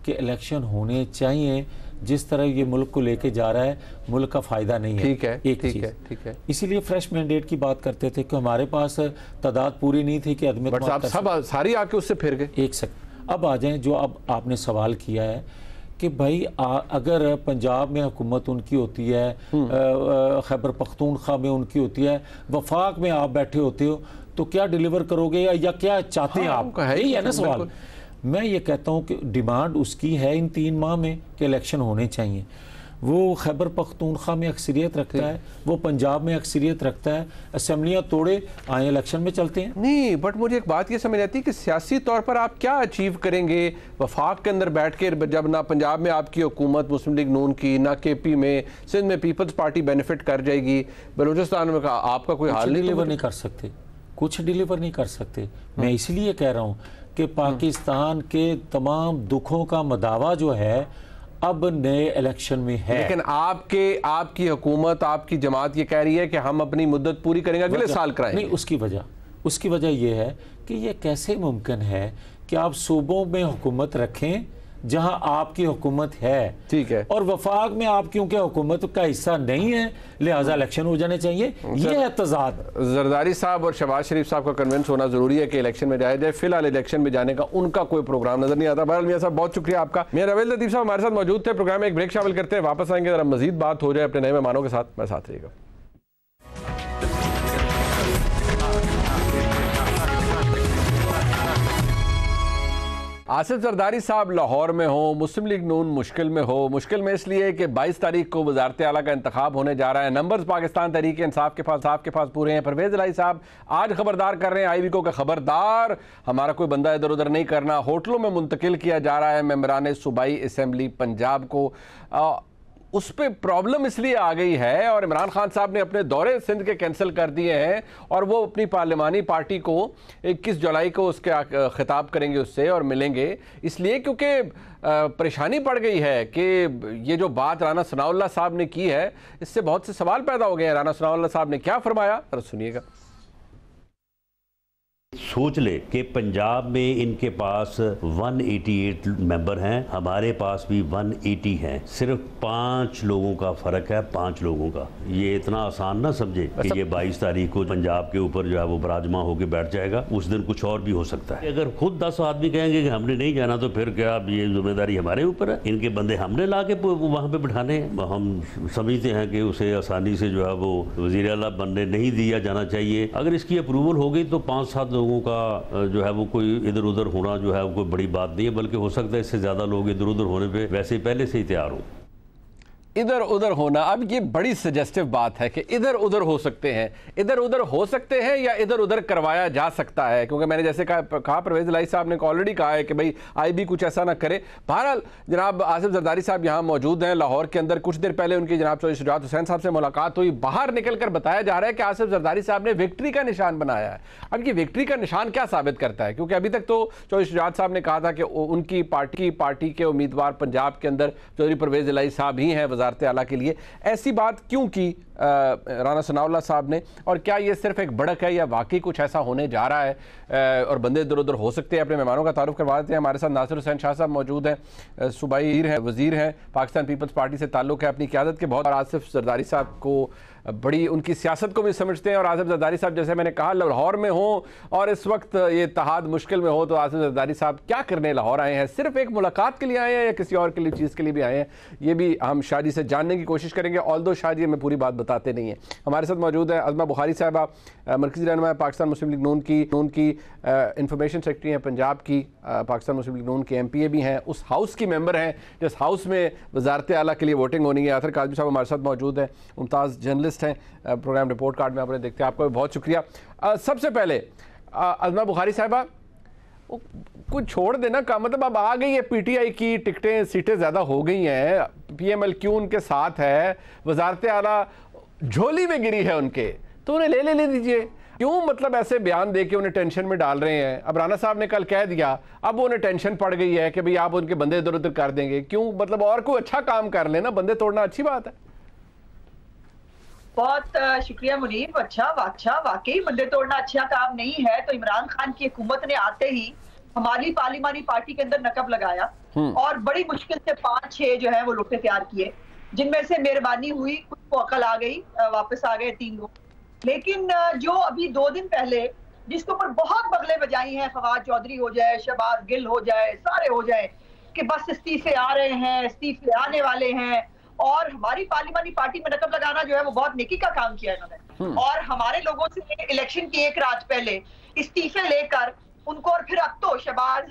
कि इलेक्शन होने चाहिए, जिस तरह ये मुल्क को लेके जा रहा है मुल्क का फायदा नहीं है। ठीक है, ठीक है, इसीलिए फ्रेश मैंडेट की बात करते थे कि हमारे पास तादाद पूरी नहीं थी कि आदमी सब सारी आके उससे फिर गए। एक सेकंड, अब आ जाएं जो अब आपने सवाल किया है कि भाई अगर पंजाब में हुकूमत उनकी होती है, खैबर पख्तूनख्वा में उनकी होती है, वफाक में आप बैठे होते हो, तो क्या डिलीवर करोगे या क्या चाहते हैं आप? यही है ना सवाल। मैं ये कहता हूँ कि डिमांड उसकी है इन 3 माह में कि इलेक्शन होने चाहिए। वो खैबर पख्तूनख्वा में अक्सरियत रखता है, वो पंजाब में अक्सरियत रखता है, असम्बलियाँ तोड़े आए इलेक्शन में चलते हैं। नहीं, बट मुझे एक बात ये समझ आती है कि सियासी तौर पर आप क्या अचीव करेंगे वफाक के अंदर बैठ के, जब ना पंजाब में आपकी हुकूमत मुस्लिम लीग नून की, ना KP में, सिंध में पीपल्स पार्टी बेनिफिट कर जाएगी, बलूचिस्तान में आपका कोई हाल नहीं डिलीवर नहीं कर सकते, कुछ डिलीवर नहीं कर सकते। मैं इसलिए कह रहा हूँ कि पाकिस्तान के तमाम दुखों का मदावा जो है अब नए इलेक्शन में है। लेकिन आपकी हुकूमत, आपकी जमात ये कह रही है कि हम अपनी मुद्दत पूरी करेंगे, अगले साल कराएंगे। नहीं, उसकी वजह यह है कि यह कैसे मुमकिन है कि आप सूबों में हुकूमत रखें जहां आपकी हुकूमत है, ठीक है, और वफाक में आप क्योंकि हुकूमत का हिस्सा नहीं है लिहाजा इलेक्शन हो जाने चाहिए। ये है तजाद। जरदारी साहब और शहबाज शरीफ साहब का कन्विंस होना जरूरी है कि इलेक्शन में जाया जाए। फिलहाल इलेक्शन में जाने का उनका कोई प्रोग्राम नजर नहीं आता। बहरहाल मियां साहब बहुत शुक्रिया आपका। मियां रवेल लतीफ साहब हमारे साथ मौजूद थे। प्रोग्राम में एक ब्रेक शामिल करते हैं, वापस आएंगे, जरा मजीद बात हो जाए अपने नए मेहमानों के साथ। मैं साथ रहिएगा। आसिफ जरदारी साहब लाहौर में हो, मुस्लिम लीग नून मुश्किल में हो। मुश्किल में इसलिए कि 22 तारीख को वज़ारत आला का इंतखाब होने जा रहा है। नंबर्स पाकिस्तान तहरीक इंसाफ के पास पूरे हैं। परवेज़ इलाही साहब आज खबरदार कर रहे हैं IB को कि खबरदार हमारा कोई बंदा इधर उधर नहीं करना। होटलों में मुंतकिल किया जा रहा है मेंबरान सूबाई असम्बली पंजाब को। उस पर प्रॉब्लम इसलिए आ गई है और इमरान खान साहब ने अपने दौरे सिंध के कैंसिल कर दिए हैं और वो अपनी पार्लिमानी पार्टी को 21 जुलाई को उसके खिताब करेंगे उससे और मिलेंगे, इसलिए क्योंकि परेशानी पड़ गई है कि ये जो बात राना सनाउल्लाह साहब ने की है इससे बहुत से सवाल पैदा हो गए हैं। राना सनाउल्लाह साहब ने क्या फरमाया, जरा सुनिएगा। सोच ले कि पंजाब में इनके पास 188 मेंबर हैं, हमारे पास भी 180 हैं, सिर्फ 5 लोगों का फर्क है, 5 लोगों का। ये इतना आसान ना समझे कि ये 22 तारीख को पंजाब के ऊपर जो है वो बराजमा होकर बैठ जाएगा। उस दिन कुछ और भी हो सकता है। अगर खुद 10 आदमी कहेंगे कि हमने नहीं जाना तो फिर क्या ये जिम्मेदारी हमारे ऊपर है? इनके बंदे हमने ला के वहाँ पे बिठाने। हम समझते हैं कि उसे आसानी से जो है वो वज़ीर आला बनने नहीं दिया जाना चाहिए। अगर इसकी अप्रूवल हो गई तो 5-7 लोगों का जो है वो कोई इधर उधर होना जो है वो कोई बड़ी बात नहीं है, बल्कि हो सकता है इससे ज़्यादा लोग इधर उधर होने पे वैसे ही पहले से ही तैयार हों। इधर उधर होना, अब ये बड़ी सजेस्टिव बात है कि इधर उधर हो सकते हैं। इधर उधर हो सकते हैं या इधर उधर करवाया जा सकता है, क्योंकि मैंने जैसे कहा परवेज़ इलाही साहब ने ऑलरेडी कहा है कि भाई IB कुछ ऐसा ना करे। बहरहाल जनाब आसिफ जरदारी साहब यहाँ मौजूद हैं लाहौर के अंदर। कुछ देर पहले उनकी जनाब चौधरी शुजात हुसैन साहब से मुलाकात हुई। बाहर निकल कर बताया जा रहा है कि आसिफ जरदारी साहब ने विक्ट्री का निशान बनाया है। अब ये विक्ट्री का निशान क्या साबित करता है, क्योंकि अभी तक तो चौधरी शुजात साहब ने कहा था कि उनकी पार्टी के उम्मीदवार पंजाब के अंदर चौधरी परवेज़ इलाही साहब ही हैं वज़ारत आला के लिए। ऐसी बात क्यों की राना सनाउल्लाह साहब ने, और क्या ये सिर्फ एक भड़क है या वाकई कुछ ऐसा होने जा रहा है और बंदे इधर उधर हो सकते हैं? अपने मेहमानों का तारुफ करवा देते हैं। हमारे साथ नासिर हुसैन शाह साहब मौजूद हैं, सूबाई वज़ीर हैं, पाकिस्तान पीपल्स पार्टी से ताल्लुक़ है अपनी क़यादत के बहुत। और आसिफ जरदारी साहब को बड़ी उनकी सियासत को भी समझते हैं। और आसिफ जरदारी साहब जैसे मैंने कहा लाहौर में हो और इस वक्त ये इत्तेहाद मुश्किल में हो, तो आसिफ जरदारी साहब क्या करने लाहौर आए हैं? सिर्फ एक मुलाकात के लिए आए हैं या किसी और के लिए चीज़ के लिए भी आए हैं? ये भी हम शाह जी से जानने की कोशिश करेंगे। ऑल्दो शाह जी हमें पूरी बात बताते नहीं है। हमारे साथ मौजूद है अज़मा बुखारी साहबा, मरकज़ी रहनुमा पाकिस्तान मुस्लिम लीग नून की इंफॉर्मेशन सेक्रेटरी हैं पंजाब की, पाकिस्तान मुस्लिम लीग नून के MPA भी हैं, उस हाउस की मेंबर हैं जिस हाउस में वज़ारत आला के लिए वोटिंग होनी है। आसिर काज़मी साहब हमारे साथ मौजूद हैं, मुमताज़ जर्नलिस्ट हैं, प्रोग्राम रिपोर्ट कार्ड में आपने देखते हैं। आपका भी बहुत शुक्रिया। सबसे पहले अज़मा बुखारी साहिबा, कुछ छोड़ देना का मतलब अब आ गई है PTI की टिकटें, सीटें ज़्यादा हो गई हैं, PMLQ उनके साथ है, वज़ारत आला झोली में गिरी है उनके, तो उन्हें ले दीजिए। क्यों मतलब ऐसे बयान दे के उन्हें टेंशन में डाल रहे हैं? अब राना साहब ने कल कह दिया, अब उन्हें टेंशन पड़ गई है कि भाई आप उनके बंदे इधर उधर कर देंगे। क्यों मतलब और कोई अच्छा काम कर लेना, बंदे तोड़ना अच्छी बात है। बहुत शुक्रिया मुनीब। अच्छा वाकई बंदे तोड़ना अच्छा काम नहीं है। तो इमरान खान की हुकूमत ने आते ही हमारी पार्लिमानी पार्टी के अंदर नकब लगाया और बड़ी मुश्किल से 5-6 जो है वो लोटे तैयार किए, जिनमें से मेहरबानी हुई, कुछ को अकल आ गई, वापस आ गए 3 लोग। लेकिन जो अभी 2 दिन पहले जिसके ऊपर बहुत बगले बजाई हैं, फवाद चौधरी हो जाए, शहबाज गिल हो जाए, सारे हो जाए कि बस इस्तीफे आ रहे हैं, इस्तीफे आने वाले हैं, और हमारी पार्लिमानी पार्टी में नकब लगाना जो है वो बहुत नेकी का काम किया इन्होंने। और हमारे लोगों से इलेक्शन की 1 रात पहले इस्तीफे लेकर उनको, और फिर अब तो शहबाज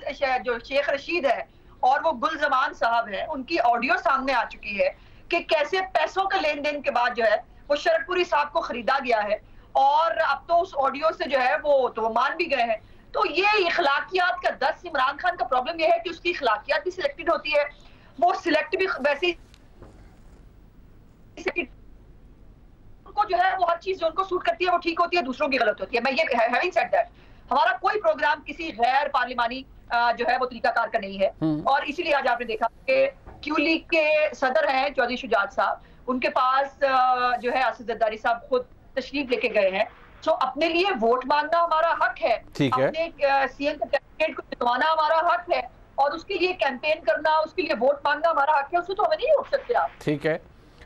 जो शेख रशीद है और वो गुल जमान साहब है, उनकी ऑडियो सामने आ चुकी है कि कैसे पैसों के लेन देन के बाद जो है वो शरदपुरी साहब को खरीदा गया है, और अब तो उस ऑडियो से जो है वो मान भी गए हैं। तो ये इखलाकियात का 10 इमरान खान का प्रॉब्लम यह है कि उसकी इखलाकियात भी सिलेक्टेड होती है, वो सिलेक्ट भी वैसे ही उनको जो है वो हर चीज जो उनको सूट करती है वो ठीक होती है, दूसरों की गलत होती है। मैं ये हैविंग सेड दैट, हमारा कोई प्रोग्राम किसी गैर पार्लिमानी जो है वो तरीकाकार का नहीं है। और इसीलिए आज आपने देखा कि क्यू लीग के सदर हैं चौधरी शुजात साहब, उनके पास जो है आसिफ जरदारी साहब खुद तशरीफ लेके गए हैं। तो अपने लिए वोट मांगना हमारा हक है, अपने CM कैंडिडेट को जितवाना हमारा हक है, और उसके लिए कैंपेन करना, उसके लिए वोट मांगना हमारा हक है, उससे तो हमें नहीं रोक सकते आप। ठीक है,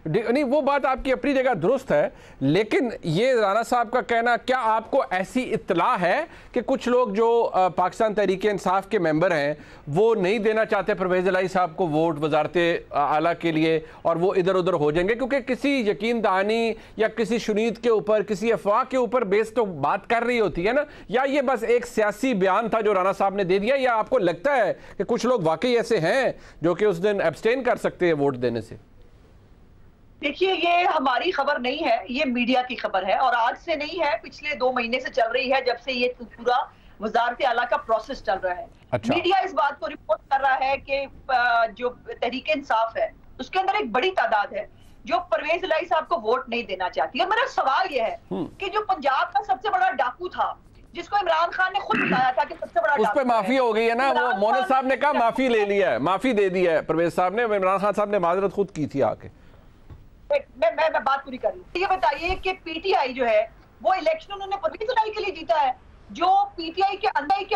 नहीं, वो बात आपकी अपनी जगह दुरुस्त है, लेकिन ये राणा साहब का कहना, क्या आपको ऐसी इत्तला है कि कुछ लोग जो पाकिस्तान तहरीक इंसाफ के मेंबर हैं वो नहीं देना चाहते परवेज़ इलाही साहब को वोट वजारत आला के लिए और वो इधर उधर हो जाएंगे क्योंकि किसी यकीन दहानी या किसी शुनीद के ऊपर, किसी अफवाह के ऊपर बेस तो बात कर रही होती है ना? या ये बस एक सियासी बयान था जो राणा साहब ने दे दिया, या आपको लगता है कि कुछ लोग वाकई ऐसे हैं जो कि उस दिन एब्सटेन कर सकते हैं वोट देने से? देखिए, ये हमारी खबर नहीं है, ये मीडिया की खबर है और आज से नहीं है, पिछले 2 महीने से चल रही है जब से ये पूरा वजारत आला का प्रोसेस चल रहा है। अच्छा। मीडिया इस बात को रिपोर्ट कर रहा है कि जो तहरीक इंसाफ है उसके अंदर एक बड़ी तादाद है जो परवेज इलाही साहब को वोट नहीं देना चाहती है। मेरा सवाल यह है कि जो पंजाब का सबसे बड़ा डाकू था, जिसको इमरान खान ने खुद बताया था कि सबसे बड़ा उस पे माफी हो गई है ना, वो मोहन साहब ने कहा माफी ले लिया है, माफी दे दी है परवेज साहब ने, इमरान खान साहब ने माजरत खुद की थी आके। मैं बात पूरी कर लूं। ये बताइए कि पीटीआई जो है वो इलेक्शन उन्होंने परवेज इलाही के लिए जीता है। जो पीटीआई के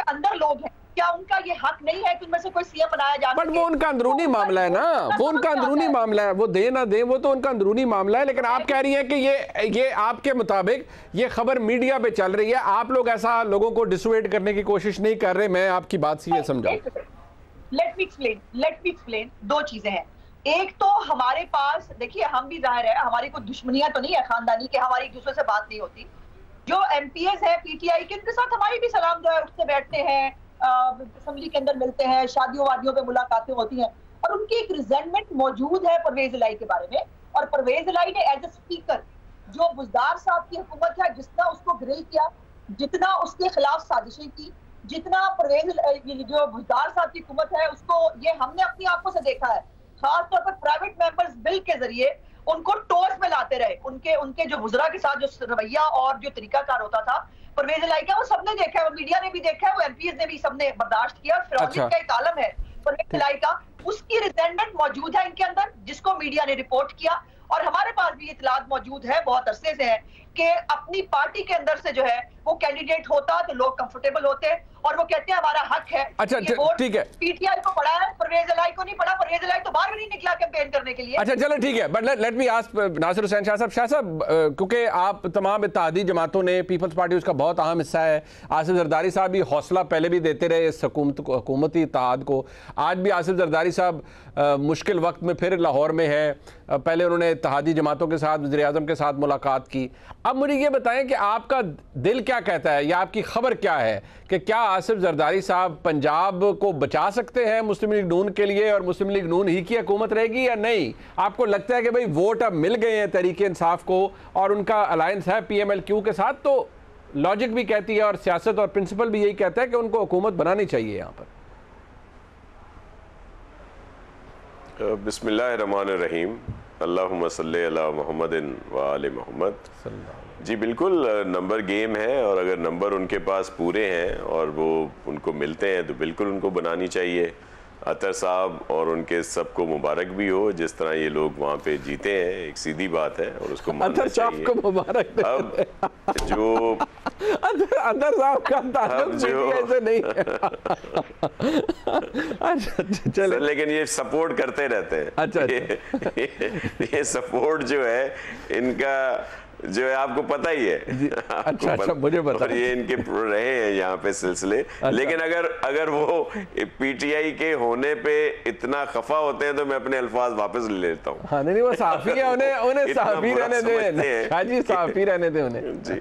अंदर लोग हैं, क्या उनका ये हक नहीं है कि उनमें से कोई सीएम बनाया जा सके? बट वो उनका अंदरूनी मामला है ना, वो उनका अंदरूनी मामला है, वो दे ना दे वो तो उनका अंदरूनी मामला है। लेकिन आप कह रही हैं कि ये आपके मुताबिक ये खबर मीडिया पे चल रही है, आप लोग ऐसा लोगों को डिसुएड करने की कोशिश नहीं कर रहे। मैं आपकी बात से ये समझाऊं। Let me explain. 2 चीजें हैं। एक तो हमारे पास, देखिए, हम भी जाहिर है हमारी कोई दुश्मनियां तो नहीं है खानदानी के, हमारी एक दूसरे से बात नहीं होती। जो एमपीएस है पीटीआई के, उनके साथ हमारी भी सलाम जो है उठते बैठते हैं, असेंबली के अंदर मिलते हैं, शादियों वादियों पे मुलाकातें होती हैं और उनकी एक रिजेंटमेंट मौजूद है परवेज इलाही के बारे में। और परवेज इलाही ने एज ए स्पीकर जो बुज़दार साहब की हुकूमत है, जितना उसको ग्रिल किया, जितना उसके खिलाफ साजिशें की, जितना परवेज जो बुज़दार साहब की हुकूमत है उसको ये हमने अपनी आंखों से देखा है। खासतौर पर प्राइवेट मेंबर्स बिल के जरिए उनको टोर्स में लाते रहे, उनके जो वुज़रा के साथ जो रवैया और जो तरीकाकार होता था परवेज इलाही का, वो सबने देखा है, वो मीडिया ने भी देखा है, वो एमपीएस ने भी सबने बर्दाश्त किया। फिरौनी का एक आलम है परवेज इलाही का, उसकी रिजेंटमेंट मौजूद है इनके अंदर, जिसको मीडिया ने रिपोर्ट किया। और हमारे पास भी इतलात मौजूद है, बहुत अरसे से है, कि अपनी पार्टी के अंदर से जो है वो कैंडिडेट होता तो लोग कंफर्टेबल होते और वो कहते हैं हमारा हक है। अच्छा, ठीक है। पीटीआई को पढ़ा है, परवेज इलाही को नहीं पढ़ा। परवेज इलाही तो बाहर भी नहीं निकला कैंपेन करने के लिए। अच्छा, चलो ठीक है, but let me ask Nasir Hussain Shah साहब, क्योंकि आप तमाम इत्तेहादी जमातों ने, पीपल्स पार्टी उसका बहुत अहम हिस्सा है, आसिफ जरदारी साहब भी हौसला पहले भी देते रहे इस हुकूमती इत्तेहाद को। आज भी आसिफ जरदारी साहब मुश्किल वक्त में फिर लाहौर में है, पहले उन्होंने इत्तेहादी जमातों के साथ, वज़ीर आज़म के साथ मुलाकात की। अब मुझे ये बताएं कि आपका दिल क्या कहता है या आपकी खबर क्या है कि क्या आसिफ जरदारी साहब पंजाब को बचा सकते हैं मुस्लिम लीग नून के लिए और मुस्लिम लीग नून ही की हुकूमत रहेगी या नहीं? आपको लगता है कि भाई वोट अब मिल गए हैं तहरीक इंसाफ को और उनका अलायंस है PMLQ के साथ, तो लॉजिक भी कहती है और सियासत और प्रिंसिपल भी यही कहता है कि उनको हुकूमत बनानी चाहिए यहाँ पर? बिस्मिल्लाहिर्रहमानिर्रहीम, अल्लाहुम्मा सल्ली अला मुहम्मदिन व आले मोहम्मद। जी बिल्कुल, नंबर गेम है और अगर नंबर उनके पास पूरे हैं और वो उनको मिलते हैं तो बिल्कुल उनको बनानी चाहिए। अतर साहब और उनके सबको मुबारक भी हो, जिस तरह ये लोग वहाँ पे जीते हैं, एक सीधी बात है और उसको मानना चाहिए। को मुबारक। अब जो अतर साहब का ताल्लुक ऐसे नहीं है। अच्छा, चलो, लेकिन ये सपोर्ट करते रहते हैं। अच्छा, ये सपोर्ट जो है इनका जो है आपको पता ही है। अच्छा, मुझे पता। और ये इनके रहे हैं यहाँ पे सिलसिले। अच्छा। लेकिन अगर वो पीटीआई के होने पे इतना खफा होते हैं तो मैं अपने अल्फाज वापस ले लेता हूँ। हाँ, नहीं, वो साफी है, उन्हें साफी रहने दें। हाँ जी, साफी रहने दें उन्हें जी।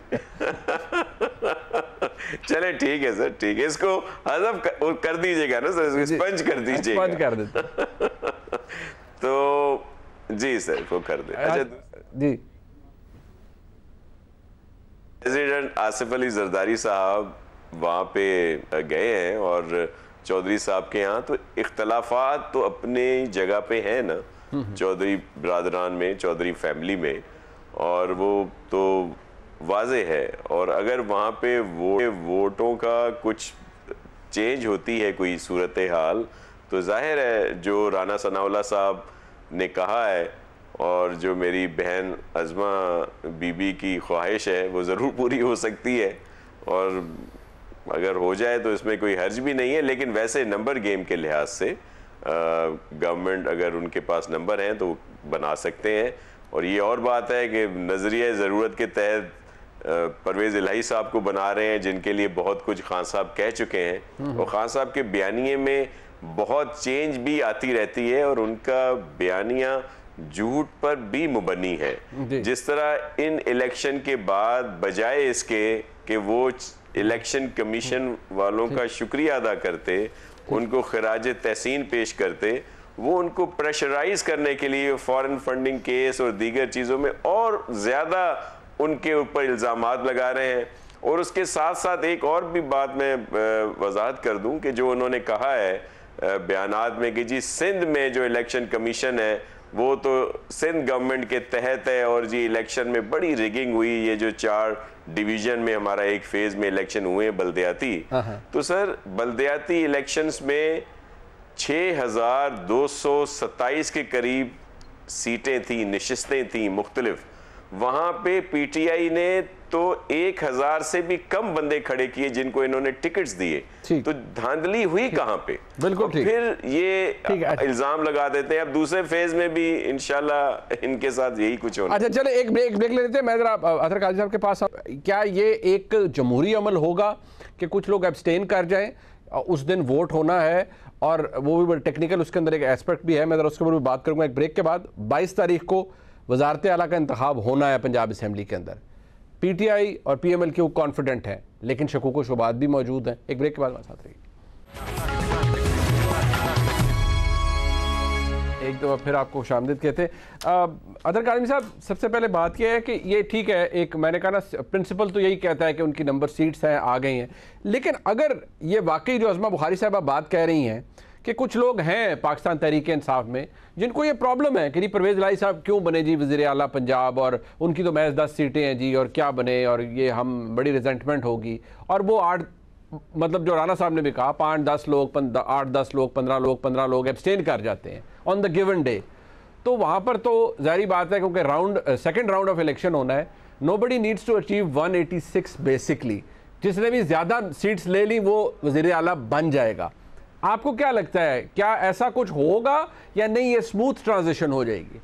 चले ठीक है सर, ठीक है, इसको हजम कर दीजिएगा ना सर, इसको स्पंज कर दीजिएगा। स्पंज कर देते। तो जी सर, वो कर दे। अच्छा जी, प्रेसिडेंट आसिफ अली जरदारी साहब वहाँ पे गए हैं और चौधरी साहब के यहाँ, तो इख्तलाफात तो अपनी जगह पे हैं ना चौधरी बरादरान में, चौधरी फैमिली में, और वो तो वाज़े है। और अगर वहाँ पे वोटों का कुछ चेंज होती है कोई सूरत हाल, तो जाहिर है जो राना सनाउल्लाह साहब ने कहा है और जो मेरी बहन अज़मा बीबी की ख्वाहिश है वो ज़रूर पूरी हो सकती है। और अगर हो जाए तो इसमें कोई हर्ज भी नहीं है। लेकिन वैसे नंबर गेम के लिहाज से गवर्नमेंट, अगर उनके पास नंबर हैं तो बना सकते हैं। और ये और बात है कि नजरिया ज़रूरत के तहत परवेज़ इलाही साहब को बना रहे हैं, जिनके लिए बहुत कुछ खान साहब कह चुके हैं, और खान साहब के बयानिए में बहुत चेंज भी आती रहती है और उनका बयानिया झूठ पर भी मुबनी है। जिस तरह इन इलेक्शन के बाद बजाय इसके कि वो इलेक्शन कमीशन वालों का शुक्रिया अदा करते, उनको खराज तहसीन पेश करते, वो उनको प्रेशराइज करने के लिए फॉरेन फंडिंग केस और दीगर चीज़ों में और ज़्यादा उनके ऊपर इल्ज़ामात लगा रहे हैं। और उसके साथ साथ एक और भी बात मैं वजाहत कर दूं कि जो उन्होंने कहा है बयानात में कि जी सिंध में जो इलेक्शन कमीशन है वो तो सिंध गवर्नमेंट के तहत है और जी इलेक्शन में बड़ी रिगिंग हुई, ये जो 4 डिवीजन में हमारा एक फेज में इलेक्शन हुए बल्दियाती, तो सर बल्दियाती इलेक्शंस में 6227 के करीब सीटें थी, नशिस्तें थी मुख्तलिफ। वहां पे पीटीआई ने तो 1000 से भी कम बंदे खड़े किए जिनको इन्होंने टिकट्स दिए, तो धांधली हुई कहां पे? बिल्कुल ठीक। फिर ये इल्जाम लगा देते हैं। अब दूसरे फेज में भी इंशाल्लाह इनके साथ यही कुछ होना। अच्छा चले एक ब्रेक ले लेते हैं। मैं जरा अतर काजी साहब के पास, क्या ये एक जमहूरी अमल होगा कि कुछ लोग एब्सटेन कर जाएं, उस दिन वोट होना है और वो भी टेक्निकल उसके अंदर एक एस्पेक्ट भी है, मैं जरा उसके ऊपर भी बात करूंगा एक ब्रेक के बाद। 22 तारीख को वजारत आला का इंतखाब होना है पंजाब असम्बली के अंदर। पीटीआई और पीएमएल के वो कॉन्फिडेंट हैं, लेकिन शकों को शुबात भी मौजूद हैं। एक ब्रेक के बाद साथ रहिए। एक दफ़ा फिर आपको खुशामदीद कहते हैं। अदर काज़मी साहब, सबसे पहले बात यह है कि ये ठीक है, एक मैंने कहा ना प्रिंसिपल तो यही कहता है कि उनकी नंबर सीट्स हैं, आ गई हैं, लेकिन अगर ये वाकई जो अज़मा बुखारी साहब बात कह रही हैं कि कुछ लोग हैं पाकिस्तान तहरीक इंसाफ में जिनको ये प्रॉब्लम है कि परवेज़ इलाही साहब क्यों बने जी वज़ीर आला पंजाब, और उनकी तो महज 10 सीटें हैं जी, और क्या बने, और ये हम बड़ी रिजेंटमेंट होगी, और वो 8 मतलब जो राना साहब ने भी कहा 5-10 लोग 8-10 लोग 15 लोग एब्सटेन कर जाते हैं ऑन द गिवन डे। तो वहाँ पर तो ज़ाहिर बात है क्योंकि सेकेंड राउंड ऑफ इलेक्शन होना है, nobody needs to achieve 186 basically. जिसने भी ज़्यादा सीट्स ले ली वो वज़ीर आला बन जाएगा। आपको क्या लगता है, क्या ऐसा कुछ होगा या नहीं, ये स्मूथ ट्रांजिशन हो जाएगी?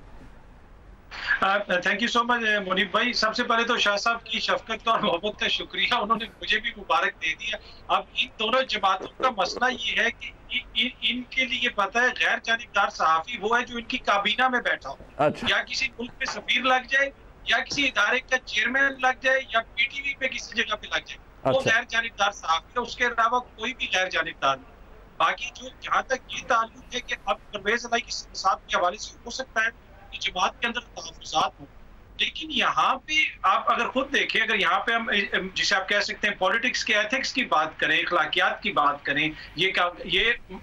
Thank you so much Munib भाई। सबसे पहले तो शाह साहब की शफकत और मोहब्बत का शुक्रिया, उन्होंने मुझे भी मुबारक दे दिया। अब इन दोनों जमातों का मसला ये है कि इनके लिए पता है गैर जानिबदार सहाफी वो है जो इनकी काबीना में बैठा हो। अच्छा। या किसी मुल्क में सफीर लग जाए, या किसी इदारे का चेयरमैन लग जाए, या पीटीवी पे किसी जगह पे लग जाए, वो गैर जानिबदार सहाफी है, उसके अलावा कोई भी गैर जानिबदार नहीं। बाकी जो जहाँ तक ये ताल्लुक है कि अब परवेज़ इलाही साहब के हवाले से हो सकता है कि जमात के अंदर तहफ़्फ़ुज़ात हो, लेकिन यहाँ पे आप अगर खुद देखें, अगर यहाँ पे हम जिसे आप कह सकते हैं पॉलिटिक्स के एथिक्स की बात करें, अखलाकियात की बात करें, ये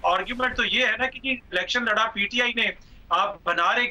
आर्ग्यूमेंट तो ये है ना कि इलेक्शन लड़ा पीटीआई ने, आप बना रहे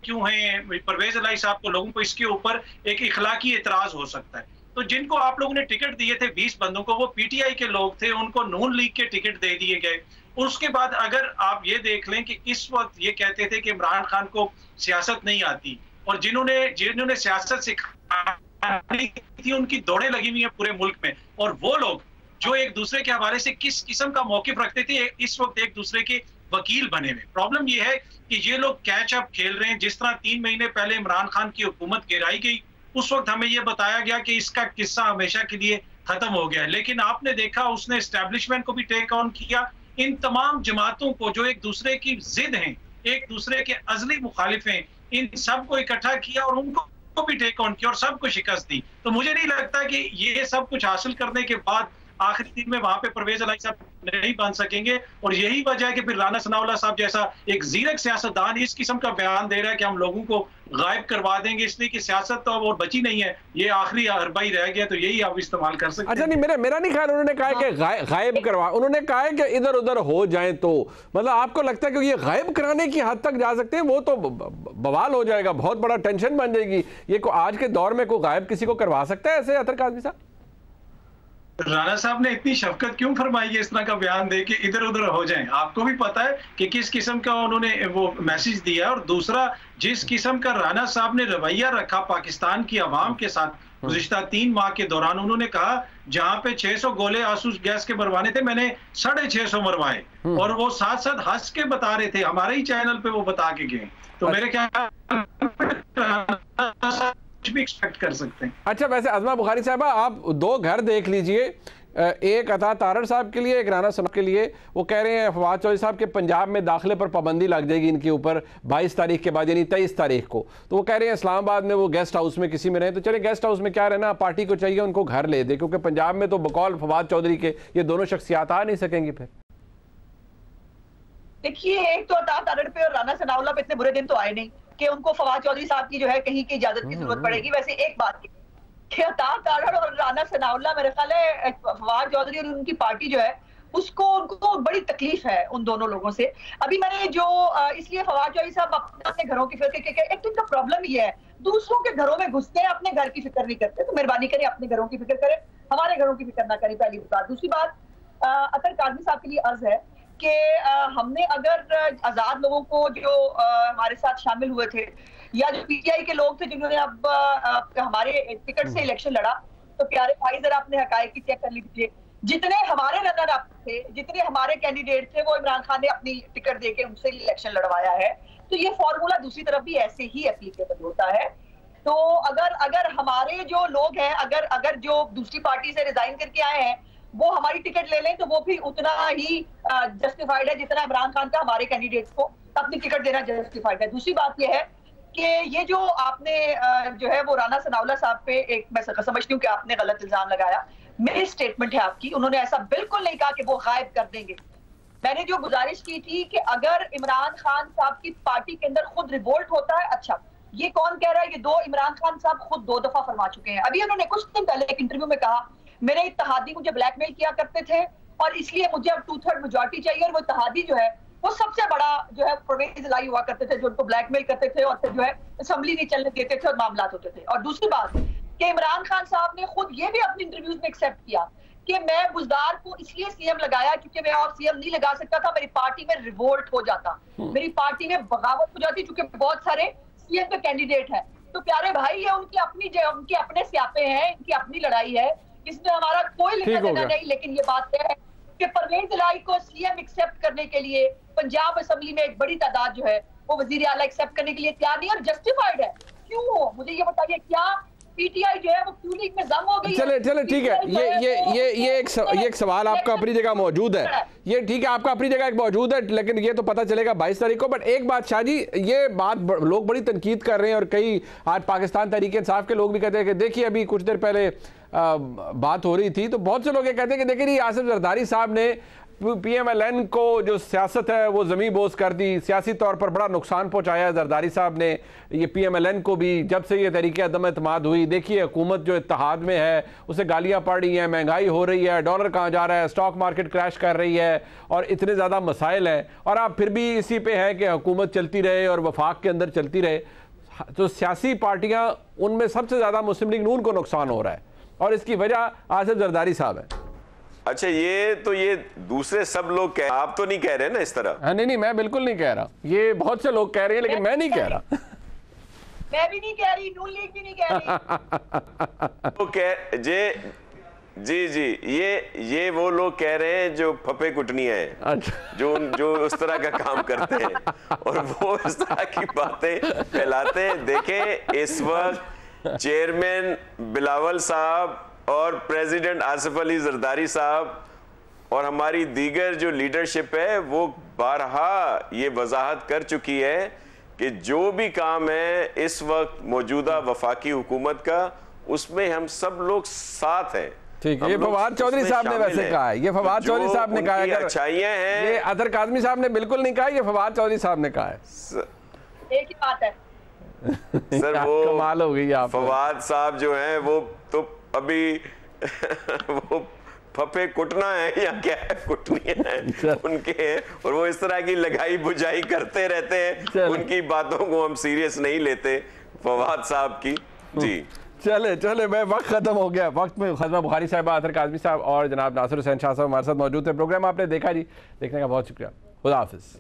क्यों हैं परवेज़ इलाही साहब को, लोगों को इसके ऊपर एक इखलाकी एतराज हो सकता है। तो जिनको आप लोगों ने टिकट दिए थे 20 बंदों को, वो पीटीआई के लोग थे, उनको नून लीग के टिकट दे दिए गए। उसके बाद अगर आप ये देख लें कि इस वक्त ये कहते थे कि इमरान खान को सियासत नहीं आती, और जिन्होंने सियासत सिखानी थी उनकी दौड़ें लगी हुई हैं पूरे मुल्क में, और वो लोग जो एक दूसरे के हवाले से किस किस्म का मौकिफ रखते थे, इस वक्त एक दूसरे के वकील बने हुए। प्रॉब्लम ये है कि ये लोग कैच अप खेल रहे हैं। जिस तरह 3 महीने पहले इमरान खान की हुकूमत गिराई गई, उस वक्त हमें यह बताया गया कि इसका किस्सा हमेशा के लिए खत्म हो गया, लेकिन आपने देखा उसने एस्टैब्लिशमेंट को भी टेक ऑन किया। इन तमाम जमातों को जो एक दूसरे की जिद हैं, एक दूसरे के अजली मुखालिफ हैं, इन सब को इकट्ठा किया और उनको भी टेक ऑन किया और सबको शिकस्त दी। तो मुझे नहीं लगता कि ये सब कुछ हासिल करने के बाद आखिरी दिन में वहां पे परवेज़ इलाही साहब नहीं बन सकेंगे, और यही वजह है कि फिर राना सनाउल्लाह साहब जैसा एक ज़ीरक सियासतदान इस किस्म का बयान दे रहा है कि हम लोगों को गायब करवा देंगे, इसलिए कि सियासत तो अब और बची नहीं है, ये आखिरी हरबा ही रह गया, तो यही आप इस्तेमाल कर सकते हैं। अच्छा, नहीं मेरा नहीं ख्याल उन्होंने कहा कि गायब करवा, उन्होंने कहा है कि इधर उधर हो जाए, तो मतलब आपको लगता है कि ये गायब कराने की हद तक जा सकते हैं? वो तो बवाल हो जाएगा, बहुत बड़ा टेंशन बन जाएगी। ये आज के दौर में कोई गायब किसी को करवा सकता है ऐसे? अतर काज़मी साहब, राणा साहब ने इतनी शफकत क्यों फरमाई है इस तरह का बयान दे के इधर उधर हो जाएं? आपको भी पता है कि किस किस्म का उन्होंने वो मैसेज दिया है। और दूसरा, जिस किस्म का राणा साहब ने रवैया रखा पाकिस्तान की आवाम के साथ गुज़िश्ता 3 माह के दौरान, उन्होंने कहा जहां पे 600 गोले आंसू गैस के मरवाने थे, मैंने 650 मरवाए, और वो साथ साथ हंस के बता रहे थे, हमारे ही चैनल पे वो बता के गए। तो मेरे ख्याल कुछ भी एक्सपेक्ट कर सकते हैं। अच्छा, वैसे अज़मा बुखारी साहबा, आप दो घर देख लीजिए, एक अता तारड़ साहब के लिए, एक राना सनाउल्लाह के लिए। वो कह रहे हैं फवाद चौधरी साहब के पंजाब में दाखिले पर पाबंदी लग जाएगी इनके ऊपर 22 तारीख के बाद, यानी 23 तारीख को। तो वो कह रहे हैं इस्लामाबाद में वो गेस्ट हाउस में किसी में रहे, तो चले गेस्ट हाउस में क्या रहना, पार्टी को चाहिए उनको घर ले दे, क्योंकि पंजाब में तो बकौल फवाद चौधरी के ये दोनों शख्सियात आ नहीं सकेंगी। फिर देखिए, एक तो अता तारड़ पे और राना सनाउल्लाह पे इतने बुरे दिन तो आए नहीं कि उनको फवाद चौधरी साहब की जो है कहीं की इजाजत की जरूरत पड़ेगी। वैसे एक बात कि अता तारड़ और राना सनाउल्लाह, मेरे ख्याल है फवाद चौधरी और उनकी पार्टी जो है उनको बड़ी तकलीफ है उन दोनों लोगों से। अभी मैंने जो इसलिए फवाद चौधरी साहब अपने घरों की फिक्र, एक तो इनका प्रॉब्लम ये है, दूसरों के घरों में घुसते हैं, अपने घर की फिक्र नहीं करते। तो मेहरबानी करें अपने घरों की फिक्र करें, हमारे घरों की फिक्र ना करें, पहली बात। दूसरी बात, अतर काज़मी साहब के लिए अर्ज है कि हमने अगर आजाद लोगों को जो हमारे साथ शामिल हुए थे, या जो पीटीआई के लोग थे जिन्होंने अब हमारे टिकट से इलेक्शन लड़ा, तो प्यारे भाई जरा अपने हकायक की चेक कर लीजिए। जितने हमारे रनर अप थे, जितने हमारे कैंडिडेट थे, वो इमरान खान ने अपनी टिकट देके उनसे इलेक्शन लड़वाया है। तो ये फॉर्मूला दूसरी तरफ भी ऐसे ही एप्लीकेबल होता है। तो अगर हमारे जो लोग हैं, अगर जो दूसरी पार्टी से रिजाइन करके आए हैं, वो हमारी टिकट ले लें, तो वो भी उतना ही जस्टिफाइड है जितना इमरान खान का हमारे कैंडिडेट्स को अपनी टिकट देना जस्टिफाइड है। दूसरी बात यह है कि ये जो आपने जो है वो राना सनाउल्लाह साहब पे एक, मैं समझती हूँ कि आपने गलत इल्जाम लगाया। मेरी स्टेटमेंट है आपकी, उन्होंने ऐसा बिल्कुल नहीं कहा कि वो गायब कर देंगे। मैंने जो गुजारिश की थी कि अगर इमरान खान साहब की पार्टी के अंदर खुद रिवोल्ट होता है, अच्छा ये कौन कह रहा है, ये दो इमरान खान साहब खुद 2 दफा फरमा चुके हैं। अभी उन्होंने कुछ दिन पहले एक इंटरव्यू में कहा, मेरे इत्तेहादी मुझे ब्लैकमेल किया करते थे और इसलिए मुझे अब 2/3 मेजॉरिटी चाहिए, और वो इत्तेहादी जो है वो सबसे बड़ा जो है परवेज इलाही हुआ करते थे, जो उनको ब्लैकमेल करते थे और फिर जो है असेंबली नहीं चलने देते थे और मामला होते थे। और दूसरी बात कि इमरान खान साहब ने खुद ये भी अपने इंटरव्यूज में एक्सेप्ट किया कि मैं बुज़दार को इसलिए सीएम लगाया क्योंकि मैं और सीएम नहीं लगा सकता था, मेरी पार्टी में रिवोल्ट हो जाता, मेरी पार्टी में बगावत हो जाती, क्योंकि बहुत सारे सीएम के कैंडिडेट हैं। तो प्यारे भाई, ये उनकी अपने स्यापे हैं, इनकी अपनी लड़ाई है, इसमें हमारा कोई लेना देना नहीं। लेकिन ये बात है कि परवेज इलाही को सीएम एक्सेप्ट करने के लिए पंजाब असेंबली में एक बड़ी तादाद जो है वो वजीर आला एक्सेप्ट करने के लिए तैयार नहीं, और जस्टिफाइड है। क्यों हो, मुझे ये बताइए, क्या पीटीआई जो है वो क्यू लीग में जम हो गई? चले ठीक है, ये एक सवाल आपका अपनी जगह मौजूद है, ये ठीक है, आपका अपनी जगह एक मौजूद है, लेकिन ये तो पता चलेगा 22 तारीख को। बट एक बात शाह जी, ये बात लोग बड़ी तनकीद कर रहे हैं, और कई आज पाकिस्तान तहरीक इंसाफ के लोग भी कहते हैं कि देखिए अभी कुछ देर पहले बात हो रही थी, तो बहुत से लोग ये कहते हैं कि देखिए आसिफ जरदारी साहब ने PMLN को जो सियासत है वो ज़मीं बोझ कर दी, सियासी तौर पर बड़ा नुकसान पहुंचाया जरदारी साहब ने। ये PMLN को भी जब से ये तहरीक अदम एतमाद हुई, देखिए हुकूमत जो इत्तेहाद में है उसे गालियां पड़ रही हैं, महंगाई हो रही है, डॉलर कहाँ जा रहा है, स्टॉक मार्केट क्रैश कर रही है, और इतने ज़्यादा मसाइल हैं, और आप फिर भी इसी पे हैं कि हुकूमत चलती रहे और वफाक के अंदर चलती रहे। तो सियासी पार्टियाँ, उनमें सबसे ज़्यादा मुस्लिम लीग नून को नुकसान हो रहा है, और इसकी वजह आसिफ जरदारी साहब है। अच्छा, ये दूसरे सब लोग कह, आप तो नहीं कह रहे ना इस तरह? हाँ, नहीं, मैं बिल्कुल नहीं कह रहा, ये बहुत से लोग कह रहे हैं, लेकिन मैं नहीं कह रहा। मैं भी नहीं कह रही, नून लीग भी नहीं कह रही। तो जी ये वो लोग कह रहे हैं जो फपे कुटनियां हैं। अच्छा। जो उस तरह का काम करते हैं और वो इस तरह की बातें फैलाते हैं। देखें, इस वक्त चेयरमैन बिलावल साहब और प्रेसिडेंट आसिफ अली जरदारी साहब और हमारी दीगर जो लीडरशिप है वो बारहा ये वजाहत कर चुकी है कि जो भी काम है इस वक्त मौजूदा वफाकी हुकूमत का, उसमें हम सब लोग साथ हैं। ठीक है, ये फवाद चौधरी साहब ने वैसे कहा है, ये फवाद चौधरी साहब ने कहा है, अच्छाइयां हैं, ये अतर काज़मी साहब ने बिल्कुल नहीं कहा, ये फवाद चौधरी साहब ने कहा है। एक ही बात है सर, वो कमाल हो गई आप। फवाद साहब जो हैं वो तो अभी वो फफे कुटना है या क्या है, कुटनियां हैं उनके हैं, और वो इस तरह की लगाई बुझाई करते रहते हैं। उनकी बातों को हम सीरियस नहीं लेते, फवाद साहब की। जी चले मैं वक्त खत्म हो गया, वक्त में अज़मा बुखारी साहब, अतर काज़मी साहब और जनाब नासिर हुसैन शाह साहब हमारे साथ मौजूद थे। प्रोग्राम आपने देखा जी, देखने का बहुत शुक्रिया। खुदा हाफिज़।